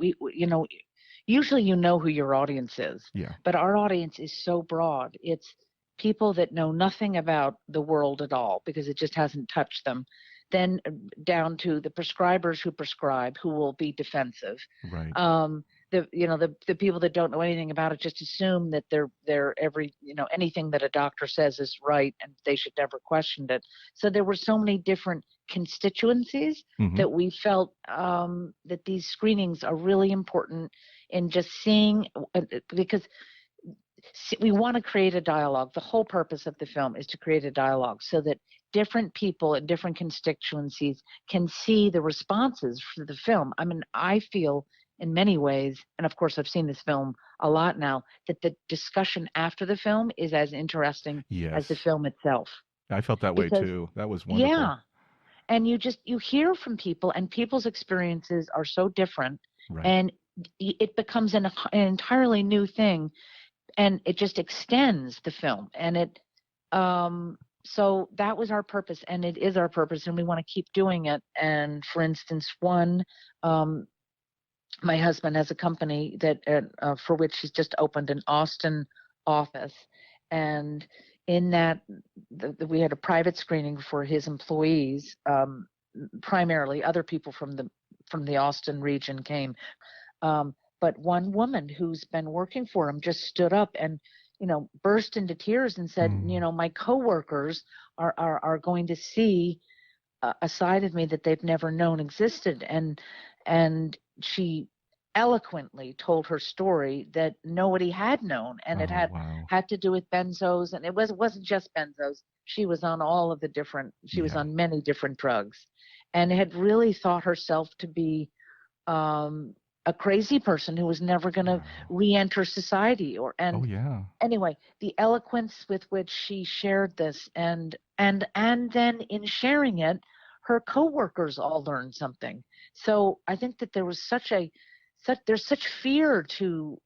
[SPEAKER 2] usually you know who your audience is,
[SPEAKER 1] Yeah,
[SPEAKER 2] but our audience is so broad. It's people that know nothing about the world at all because it just hasn't touched them. Then down to the prescribers who prescribe, who will be defensive.
[SPEAKER 1] right.
[SPEAKER 2] Um, the people that don't know anything about it just assume that they're every, anything that a doctor says is right and they should never question it. So there were so many different constituencies
[SPEAKER 1] Mm-hmm.
[SPEAKER 2] that we felt that these screenings are really important in just seeing, because we want to create a dialogue. The whole purpose of the film is to create a dialogue so that different people in different constituencies can see the responses for the film. I mean, I feel in many ways, and of course I've seen this film a lot now, that the discussion after the film is as interesting as the
[SPEAKER 1] Yes.
[SPEAKER 2] film itself.
[SPEAKER 1] I felt that way
[SPEAKER 2] Because,
[SPEAKER 1] too. That was wonderful.
[SPEAKER 2] yeah, and you hear from people, and people's experiences are so different,
[SPEAKER 1] Right.
[SPEAKER 2] and it becomes an entirely new thing, and it just extends the film, and so that was our purpose, and it is our purpose, and we want to keep doing it. And for instance, um, my husband has a company that for which he's just opened an Austin office, and in that we had a private screening for his employees. Primarily other people from the Austin region came, but one woman who's been working for him just stood up and, burst into tears and said,
[SPEAKER 1] Mm.
[SPEAKER 2] my coworkers are going to see a side of me that they've never known existed. And she eloquently told her story that nobody had known, and it
[SPEAKER 1] Oh,
[SPEAKER 2] had
[SPEAKER 1] wow.
[SPEAKER 2] had to do with benzos, and it wasn't just benzos. She was on she was
[SPEAKER 1] Yeah.
[SPEAKER 2] on many different drugs, and had really thought herself to be um, a crazy person who was never going to
[SPEAKER 1] Wow.
[SPEAKER 2] re-enter society.
[SPEAKER 1] Oh,
[SPEAKER 2] And
[SPEAKER 1] yeah.
[SPEAKER 2] anyway, the eloquence with which she shared this, and then in sharing it, her coworkers all learned something. So I think that there was there's such fear to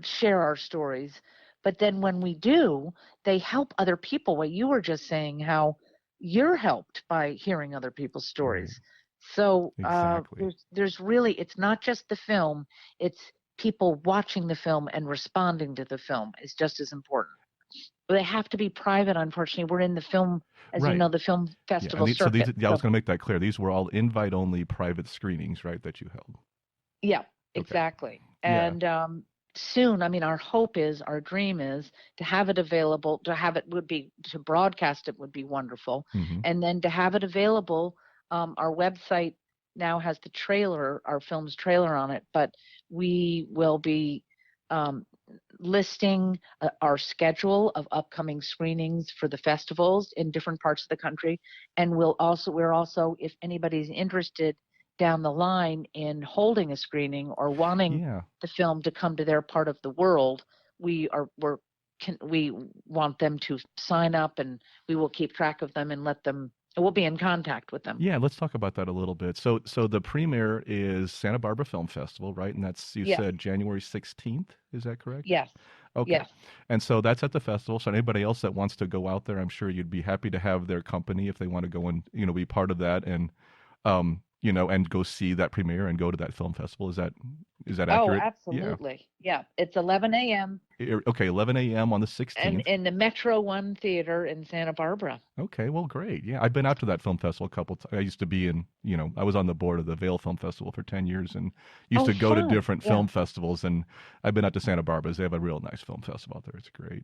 [SPEAKER 2] share our stories, but then when we do, they help other people. What you were just saying, how you're helped by hearing other people's
[SPEAKER 1] Right.
[SPEAKER 2] stories. So
[SPEAKER 1] Exactly.
[SPEAKER 2] there's really, it's not just the film, it's people watching the film and responding to the film is just as important. But they have to be private. Unfortunately, we're in the film, as you
[SPEAKER 1] Right.
[SPEAKER 2] know, the film
[SPEAKER 1] Yeah.
[SPEAKER 2] festival
[SPEAKER 1] And so these,
[SPEAKER 2] circuit.
[SPEAKER 1] yeah, I was
[SPEAKER 2] So
[SPEAKER 1] going to make that clear. These were all invite only private screenings, right, that you held.
[SPEAKER 2] yeah,
[SPEAKER 1] Okay.
[SPEAKER 2] exactly.
[SPEAKER 1] Yeah.
[SPEAKER 2] And soon, I mean, our hope is, our dream is to have it available, to broadcast it would be wonderful.
[SPEAKER 1] Mm-hmm.
[SPEAKER 2] And then to have it available, our website now has the trailer, our film's trailer on it, but we will be um, listing our schedule of upcoming screenings for the festivals in different parts of the country. And we're also, if anybody's interested down the line in holding a screening or wanting
[SPEAKER 1] Yeah.
[SPEAKER 2] the film to come to their part of the world, we want them to sign up, and we will keep track of them and we'll be in contact with them.
[SPEAKER 1] Yeah, let's talk about that a little bit. So the premiere is Santa Barbara Film Festival, right? And that's, you
[SPEAKER 2] Yes,
[SPEAKER 1] said January 16th, is that correct?
[SPEAKER 2] yes,
[SPEAKER 1] Okay.
[SPEAKER 2] yes.
[SPEAKER 1] And so that's at the festival. So anybody else that wants to go out there, I'm sure you'd be happy to have their company if they want to go and, be part of that and and go see that premiere and go to that film festival. Is that
[SPEAKER 2] Oh,
[SPEAKER 1] accurate? Yeah.
[SPEAKER 2] absolutely. Yeah, it's 11 a.m.
[SPEAKER 1] Okay, 11 a.m. on the
[SPEAKER 2] and
[SPEAKER 1] 16th.
[SPEAKER 2] in the Metro One Theater in Santa Barbara.
[SPEAKER 1] Okay, well, great. Yeah, I've been out to that film festival a couple times. I used to be I was on the board of the Vail Film Festival for 10 years and used
[SPEAKER 2] Oh,
[SPEAKER 1] to go to
[SPEAKER 2] fun.
[SPEAKER 1] different
[SPEAKER 2] Yeah.
[SPEAKER 1] film festivals. And I've been out to Santa Barbara's. They have a real nice film festival out there. It's great.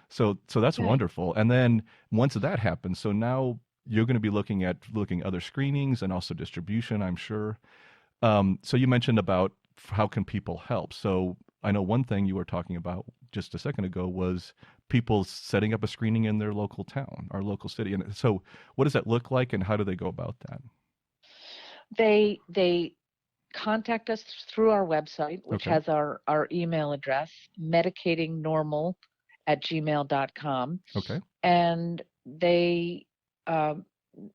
[SPEAKER 1] So that's
[SPEAKER 2] Okay.
[SPEAKER 1] wonderful. And then once that happens, so now you're going to be looking at other screenings and also distribution, I'm sure. So you mentioned about how can people help. So I know one thing you were talking about just a second ago was people setting up a screening in their local town or local city. And so what does that look like and how do they go about that?
[SPEAKER 2] They contact us through our website, which
[SPEAKER 1] Okay.
[SPEAKER 2] has our email address, medicatingnormal@gmail.com.
[SPEAKER 1] Okay.
[SPEAKER 2] And they um,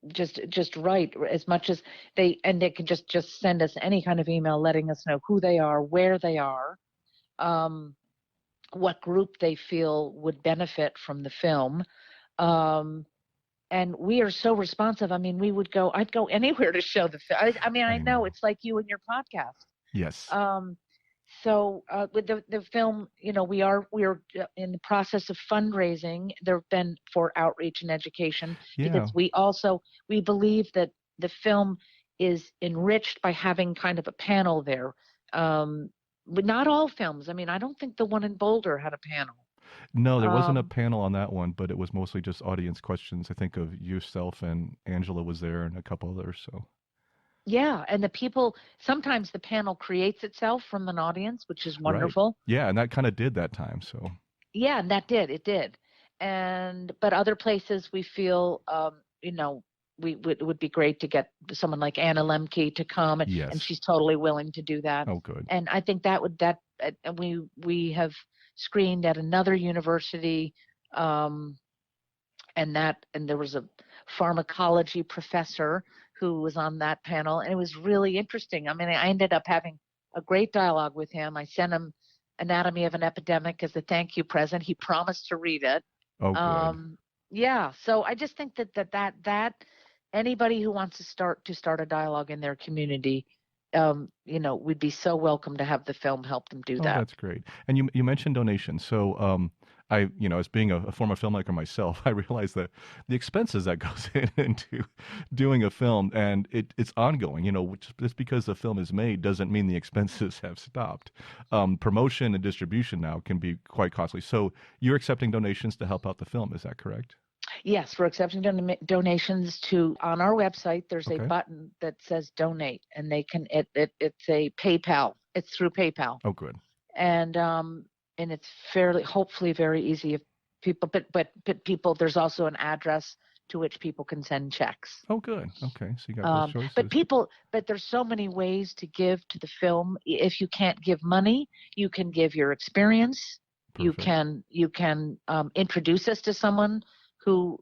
[SPEAKER 2] just write as much as they can just send us any kind of email letting us know who they are, where they are, um, what group they feel would benefit from the film. Um, and we are so responsive. I mean, I'd go anywhere to show the film. I mean, I
[SPEAKER 1] I
[SPEAKER 2] know
[SPEAKER 1] know.
[SPEAKER 2] it's like you and your podcast.
[SPEAKER 1] Yes.
[SPEAKER 2] Um, so with the film, we are in the process of fundraising. There have been for outreach and education,
[SPEAKER 1] Yeah.
[SPEAKER 2] because we believe that the film is enriched by having kind of a panel there. Um, but not all films. I mean, I don't think the one in Boulder had a panel.
[SPEAKER 1] No, there wasn't a
[SPEAKER 2] Um,
[SPEAKER 1] panel on that one, but it was mostly just audience questions. I think of yourself and Angela was there and a couple others. So
[SPEAKER 2] yeah, and the people, sometimes the panel creates itself from an audience, which is
[SPEAKER 1] right,
[SPEAKER 2] wonderful.
[SPEAKER 1] yeah, and that kind of did that time. So
[SPEAKER 2] Yeah, and it did. But other places we feel, it would be great to get someone like Anna Lemke to come, and
[SPEAKER 1] yes,
[SPEAKER 2] she's totally willing to do that.
[SPEAKER 1] oh good,
[SPEAKER 2] And I think and we have screened at another university, um, and there was a pharmacology professor who was on that panel, and it was really interesting. I mean, I ended up having a great dialogue with him. I sent him Anatomy of an Epidemic as a thank you present. He promised to read it.
[SPEAKER 1] oh good.
[SPEAKER 2] um, yeah, so I just think that anybody who wants to start a dialogue in their community, would be so welcome to have the film help them do
[SPEAKER 1] Oh,
[SPEAKER 2] that.
[SPEAKER 1] that's great. And you mentioned donations. So, as being a former filmmaker myself, I realize that the expenses that goes into doing a film, and it's ongoing. Just because the film is made doesn't mean the expenses have stopped. Promotion and distribution now can be quite costly. So, you're accepting donations to help out the film. Is that correct?
[SPEAKER 2] Yes, we're accepting donations on our website. There's a
[SPEAKER 1] Okay.
[SPEAKER 2] button that says donate, and it's a PayPal. It's through PayPal,
[SPEAKER 1] Oh, good.
[SPEAKER 2] and it's hopefully very easy if people, but people, there's also an address to which people can send checks.
[SPEAKER 1] Oh, good. Okay. So you got those
[SPEAKER 2] But
[SPEAKER 1] choices.
[SPEAKER 2] there's so many ways to give to the film. If you can't give money, you can give your experience.
[SPEAKER 1] Perfect.
[SPEAKER 2] You can introduce us to someone who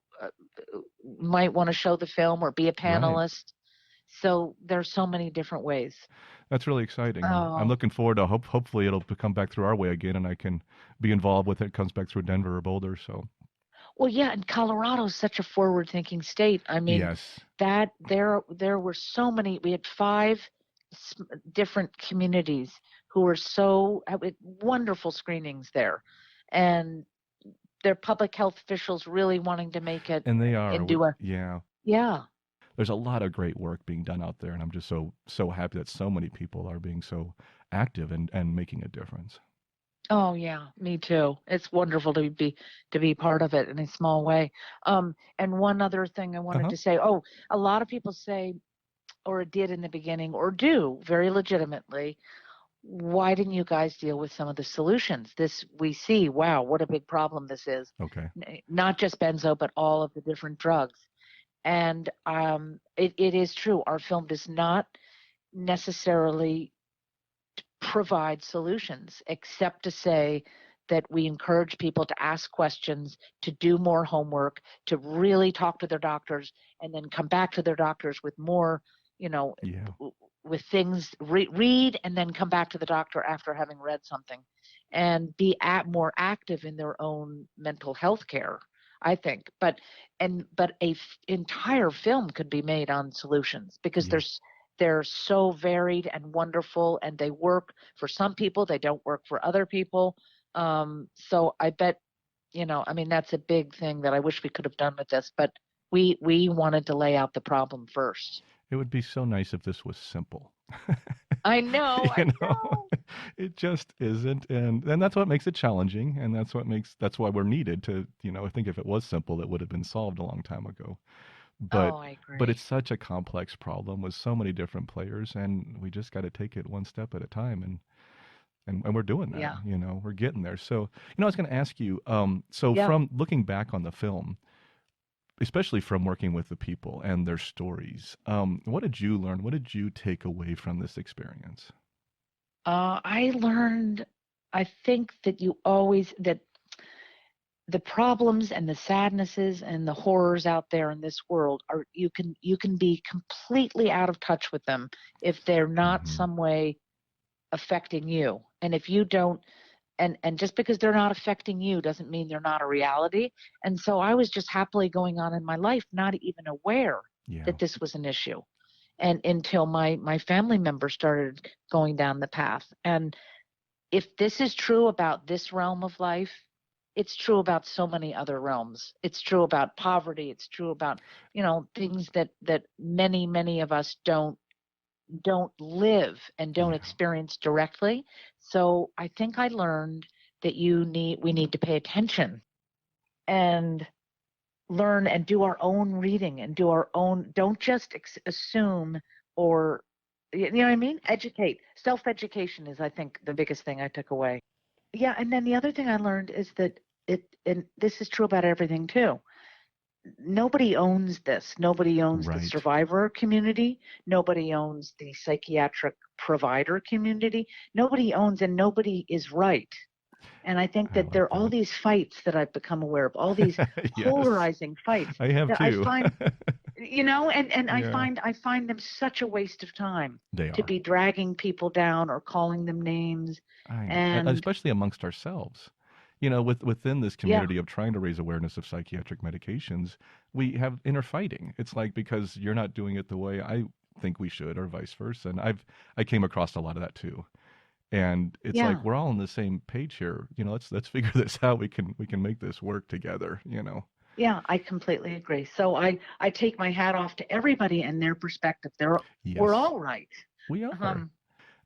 [SPEAKER 2] might want to show the film or be a
[SPEAKER 1] Right.
[SPEAKER 2] panelist. So there's so many different ways.
[SPEAKER 1] That's really exciting, and I'm
[SPEAKER 2] Oh,
[SPEAKER 1] looking forward to hopefully it'll come back through our way again, and I can be involved with it. It comes back through Denver or Boulder. So
[SPEAKER 2] well, yeah, and Colorado is such a forward-thinking state. I mean,
[SPEAKER 1] yes,
[SPEAKER 2] that there were so many. We had five different communities who were with wonderful screenings there, and their public health officials really wanting to make it
[SPEAKER 1] and they are.
[SPEAKER 2] and do a
[SPEAKER 1] Yeah,
[SPEAKER 2] yeah.
[SPEAKER 1] there's a lot of great work being done out there, and I'm just so happy that so many people are being so active and making a difference.
[SPEAKER 2] Oh yeah, me too. It's wonderful to be part of it in a small way. And one other thing I
[SPEAKER 1] Uh
[SPEAKER 2] wanted
[SPEAKER 1] huh.
[SPEAKER 2] to say, a lot of people say, or did in the beginning, or do very legitimately, why didn't you guys deal with some of the solutions? This we see, wow, what a big problem this is.
[SPEAKER 1] Okay.
[SPEAKER 2] Not just benzo, but all of the different drugs. And it is true. Our film does not necessarily provide solutions, except to say that we encourage people to ask questions, to do more homework, to really talk to their doctors, and then come back to their doctors with more, you know,
[SPEAKER 1] Yeah.
[SPEAKER 2] with things, read and then come back to the doctor after having read something, and be more active in their own mental health care, I think. But entire film could be made on solutions, because
[SPEAKER 1] Yeah.
[SPEAKER 2] they're so varied and wonderful, and they work for some people, they don't work for other people. So I bet, I mean, that's a big thing that I wish we could have done with this, but we wanted to lay out the problem first.
[SPEAKER 1] It would be so nice if this was simple.
[SPEAKER 2] I know,
[SPEAKER 1] you
[SPEAKER 2] I
[SPEAKER 1] know,
[SPEAKER 2] know.
[SPEAKER 1] it just isn't, and that's what makes it challenging, and that's why we're needed to. I think if it was simple, it would have been solved a long time ago. But
[SPEAKER 2] Oh, I
[SPEAKER 1] but it's
[SPEAKER 2] agree.
[SPEAKER 1] such a complex problem with so many different players, and we just got to take it one step at a time, and we're doing that.
[SPEAKER 2] Yeah,
[SPEAKER 1] We're getting there. So I was going to ask you. So
[SPEAKER 2] yeah.
[SPEAKER 1] from looking back on the film, especially from working with the people and their stories, what did you learn? What did you take away from this experience?
[SPEAKER 2] I learned, I think that the problems and the sadnesses and the horrors out there in this world are, you can be completely out of touch with them if they're not
[SPEAKER 1] Hmm.
[SPEAKER 2] some way affecting you. And if you don't, and just because they're not affecting you doesn't mean they're not a reality. And so I was just happily going on in my life, not even aware
[SPEAKER 1] Yeah.
[SPEAKER 2] that this was an issue, and until my family members started going down the path. And if this is true about this realm of life, it's true about so many other realms. It's true about poverty. It's true about, things that many of us don't don't live and don't
[SPEAKER 1] Yeah.
[SPEAKER 2] experience directly. So I think I learned that we need to pay attention and learn and do our own reading and do our own, don't just assume or, you know what I mean? Educate. Self-education is, I think, the biggest thing I took away. Yeah, and then the other thing I learned is that and this is true about everything too. Nobody owns this. Nobody owns the
[SPEAKER 1] Right.
[SPEAKER 2] survivor community. Nobody owns the psychiatric provider community. Nobody owns, and nobody is right. And I think
[SPEAKER 1] I
[SPEAKER 2] that
[SPEAKER 1] like
[SPEAKER 2] there are all
[SPEAKER 1] that.
[SPEAKER 2] these fights that I've become aware of, all these
[SPEAKER 1] Yes.
[SPEAKER 2] polarizing fights
[SPEAKER 1] I have
[SPEAKER 2] that I
[SPEAKER 1] too.
[SPEAKER 2] find, and
[SPEAKER 1] Yeah.
[SPEAKER 2] I find them such a waste of time
[SPEAKER 1] They
[SPEAKER 2] to
[SPEAKER 1] are.
[SPEAKER 2] be dragging people down or calling them names.
[SPEAKER 1] I know.
[SPEAKER 2] And
[SPEAKER 1] Especially amongst ourselves. Within this
[SPEAKER 2] yeah,
[SPEAKER 1] community of trying to raise awareness of psychiatric medications, we have inner fighting. It's like because you're not doing it the way I think we should, or vice versa. And I came across a lot of that too. And it's like
[SPEAKER 2] yeah.
[SPEAKER 1] we're all on the same page here. Let's figure this out. We can make this work together.
[SPEAKER 2] Yeah, I completely agree. So I take my hat off to everybody and their perspective. We're
[SPEAKER 1] Yes,
[SPEAKER 2] all right.
[SPEAKER 1] we are.
[SPEAKER 2] Um,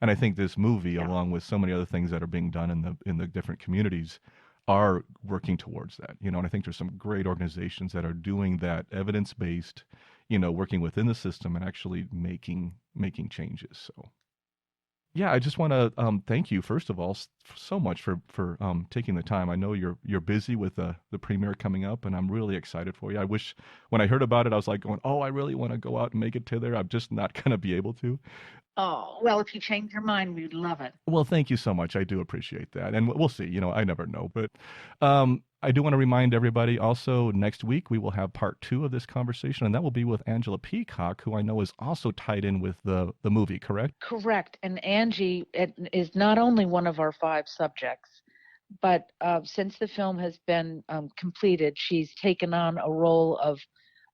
[SPEAKER 1] And I think this movie,
[SPEAKER 2] yeah,
[SPEAKER 1] along with so many other things that are being done in the different communities, are working towards that. And I think there's some great organizations that are doing that evidence based, working within the system and actually making changes. So yeah, I just want to thank you first of all so much for taking the time. I know you're busy with the premiere coming up, and I'm really excited for you. I wish when I heard about it, I was like going, oh, I really want to go out and make it to there. I'm just not going to be able to.
[SPEAKER 2] oh, well, if you change your mind, we'd love it.
[SPEAKER 1] Well, thank you so much. I do appreciate that. And we'll see. I never know. But I do want to remind everybody also next week we will have part 2 of this conversation, and that will be with Angela Peacock, who I know is also tied in with the movie, correct?
[SPEAKER 2] Correct. And Angie is not only one of our 5 subjects, but since the film has been completed, she's taken on a role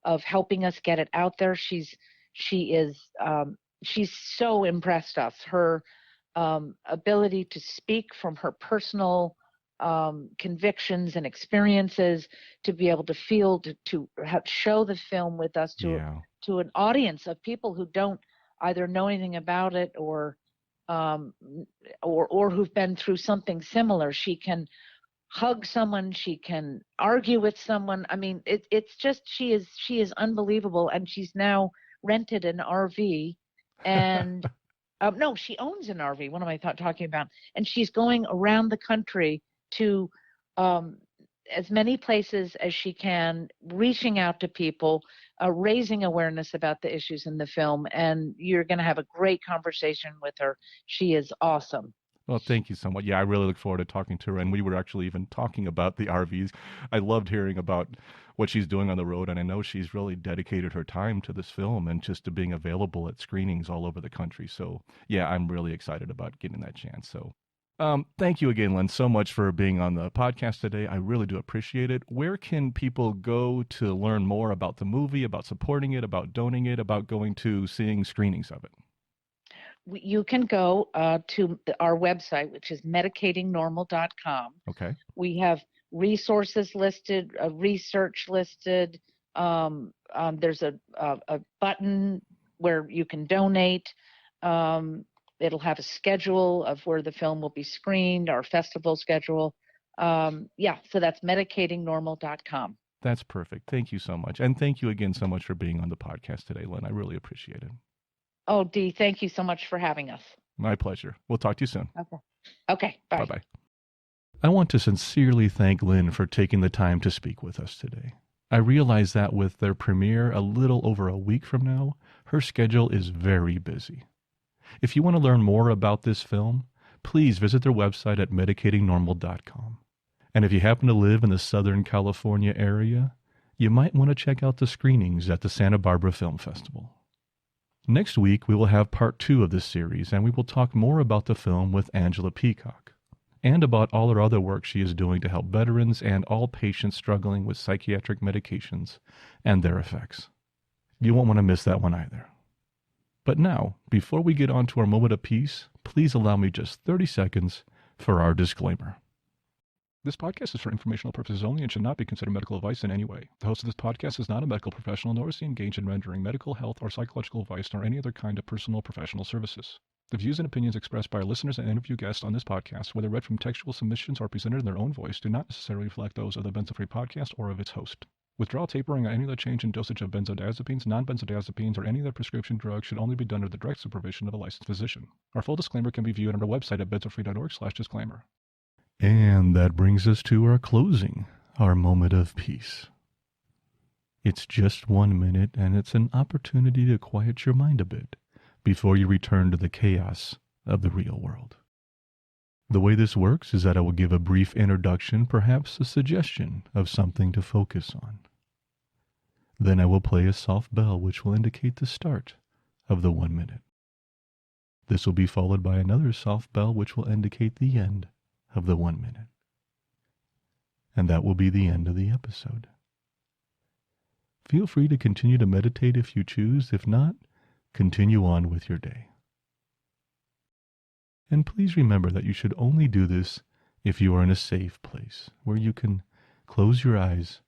[SPEAKER 2] of helping us get it out there. She is she's so impressed us. Her ability to speak from her personal convictions and experiences, to be able to feel, to show the film with us
[SPEAKER 1] Yeah.
[SPEAKER 2] to an audience of people who don't either know anything about it um, or who've been through something similar. She can hug someone, she can argue with someone. I mean, it's just she is unbelievable, and she's now rented an RV, and no, she owns an RV. What am I talking about? And she's going around the country to um, as many places as she can, reaching out to people, raising awareness about the issues in the film. And you're going to have a great conversation with her. She is awesome.
[SPEAKER 1] Well, thank you so much. Yeah, I really look forward to talking to her. And we were actually even talking about the RVs. I loved hearing about what she's doing on the road. And I know she's really dedicated her time to this film and just to being available at screenings all over the country. So, yeah, I'm really excited about getting that chance. So, thank you again, Lynn, so much for being on the podcast today. I really do appreciate it. Where can people go to learn more about the movie, about supporting it, about donating it, about going to seeing screenings of it?
[SPEAKER 2] You can go to our website, which is medicatingnormal.com.
[SPEAKER 1] Okay.
[SPEAKER 2] We have resources listed, research listed. There's a button where you can donate. It'll have a schedule of where the film will be screened, our festival schedule. Yeah, so that's medicatingnormal.com.
[SPEAKER 1] That's perfect. Thank you so much. And thank you again so much for being on the podcast today, Lynn. I really appreciate it.
[SPEAKER 2] Oh, Dee, thank you so much for having us.
[SPEAKER 1] My pleasure. We'll talk to you soon.
[SPEAKER 2] Okay. Okay,
[SPEAKER 1] Bye
[SPEAKER 2] bye.
[SPEAKER 1] bye. I want to sincerely thank Lynn for taking the time to speak with us today. I realize that with their premiere a little over a week from now, her schedule is very busy. If you want to learn more about this film, please visit their website at medicatingnormal.com. And if you happen to live in the Southern California area, you might want to check out the screenings at the Santa Barbara Film Festival. Next week, we will have part 2 of this series, and we will talk more about the film with Angela Peacock, and about all her other work she is doing to help veterans and all patients struggling with psychiatric medications and their effects. You won't want to miss that one either. But now, before we get on to our moment of peace, please allow me just 30 seconds for our disclaimer. This podcast is for informational purposes only and should not be considered medical advice in any way. The host of this podcast is not a medical professional, nor is he engaged in rendering medical, health, or psychological advice, nor any other kind of personal or professional services. The views and opinions expressed by our listeners and interview guests on this podcast, whether read from textual submissions or presented in their own voice, do not necessarily reflect those of the Benzo Free podcast or of its host. Withdrawal, tapering, or any other change in dosage of benzodiazepines, non-benzodiazepines, or any other prescription drug should only be done under the direct supervision of a licensed physician. Our full disclaimer can be viewed on our website at benzofree.org/disclaimer. And that brings us to our closing, our moment of peace. It's just 1 minute, and it's an opportunity to quiet your mind a bit before you return to the chaos of the real world. The way this works is that I will give a brief introduction, perhaps a suggestion of something to focus on. Then I will play a soft bell which will indicate the start of the 1 minute. This will be followed by another soft bell which will indicate the end of the 1 minute. And that will be the end of the episode. Feel free to continue to meditate if you choose. If not, continue on with your day. And please remember that you should only do this if you are in a safe place where you can close your eyes,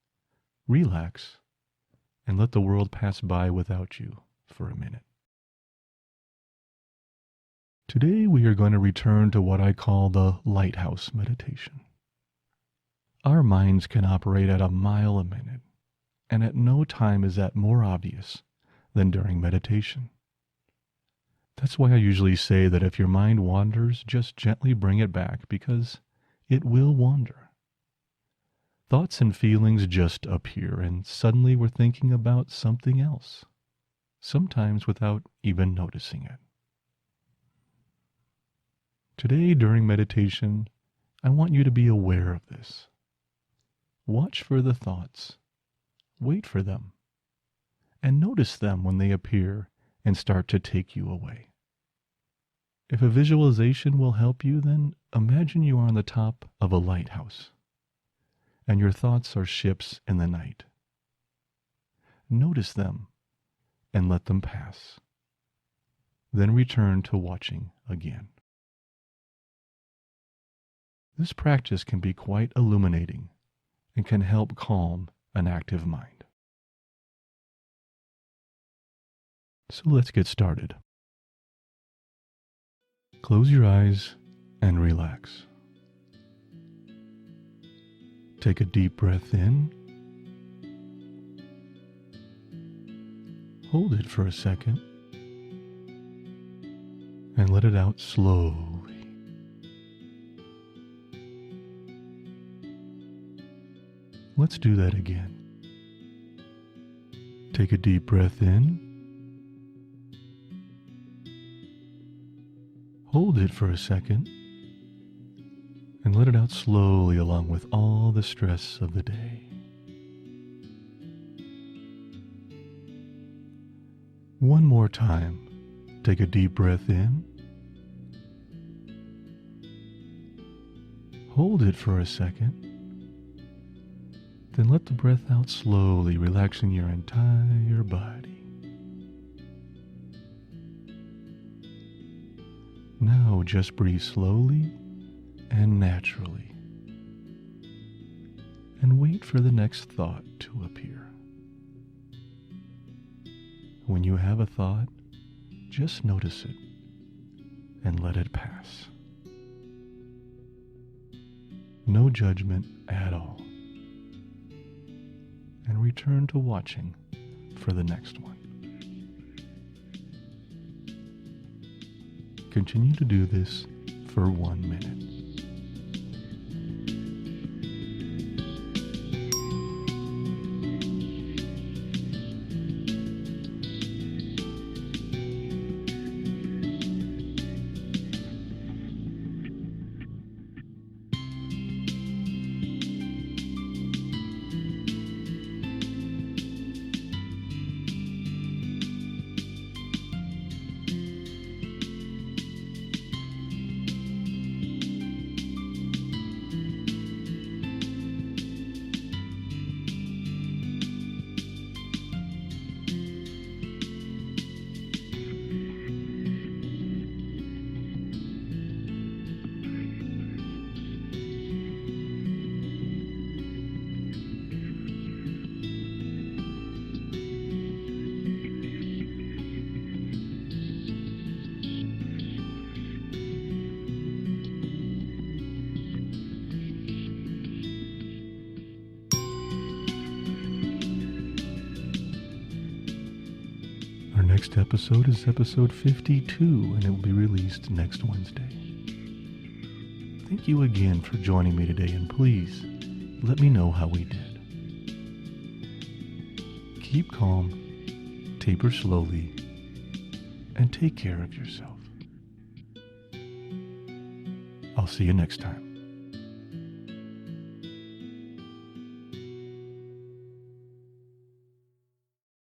[SPEAKER 1] relax, and let the world pass by without you for a minute. Today we are going to return to what I call the lighthouse meditation. Our minds can operate at a mile a minute, and at no time is that more obvious than during meditation. That's why I usually say that if your mind wanders, just gently bring it back, because it will wander. Thoughts and feelings just appear, and suddenly we're thinking about something else, sometimes without even noticing it. Today, during meditation, I want you to be aware of this. Watch for the thoughts, wait for them, and notice them when they appear and start to take you away. If a visualization will help you, then imagine you are on the top of a lighthouse, and your thoughts are ships in the night. Notice them and let them pass. Then return to watching again. This practice can be quite illuminating and can help calm an active mind. So let's get started. Close your eyes and relax. Take a deep breath in. Hold it for a second and let it out slowly. Let's do that again. Take a deep breath in. Hold it for a second and let it out slowly along with all the stress of the day. One more time. Take a deep breath in. Hold it for a second. Then let the breath out slowly, relaxing your entire body. Now just breathe slowly and naturally, and wait for the next thought to appear. When you have a thought, just notice it and let it pass. No judgment at all. And return to watching for the next one. Continue to do this for 1 minute. Our next episode is episode 52, and it will be released next Wednesday. Thank you again for joining me today, and please let me know how we did. Keep calm, taper slowly, and take care of yourself. I'll see you next time.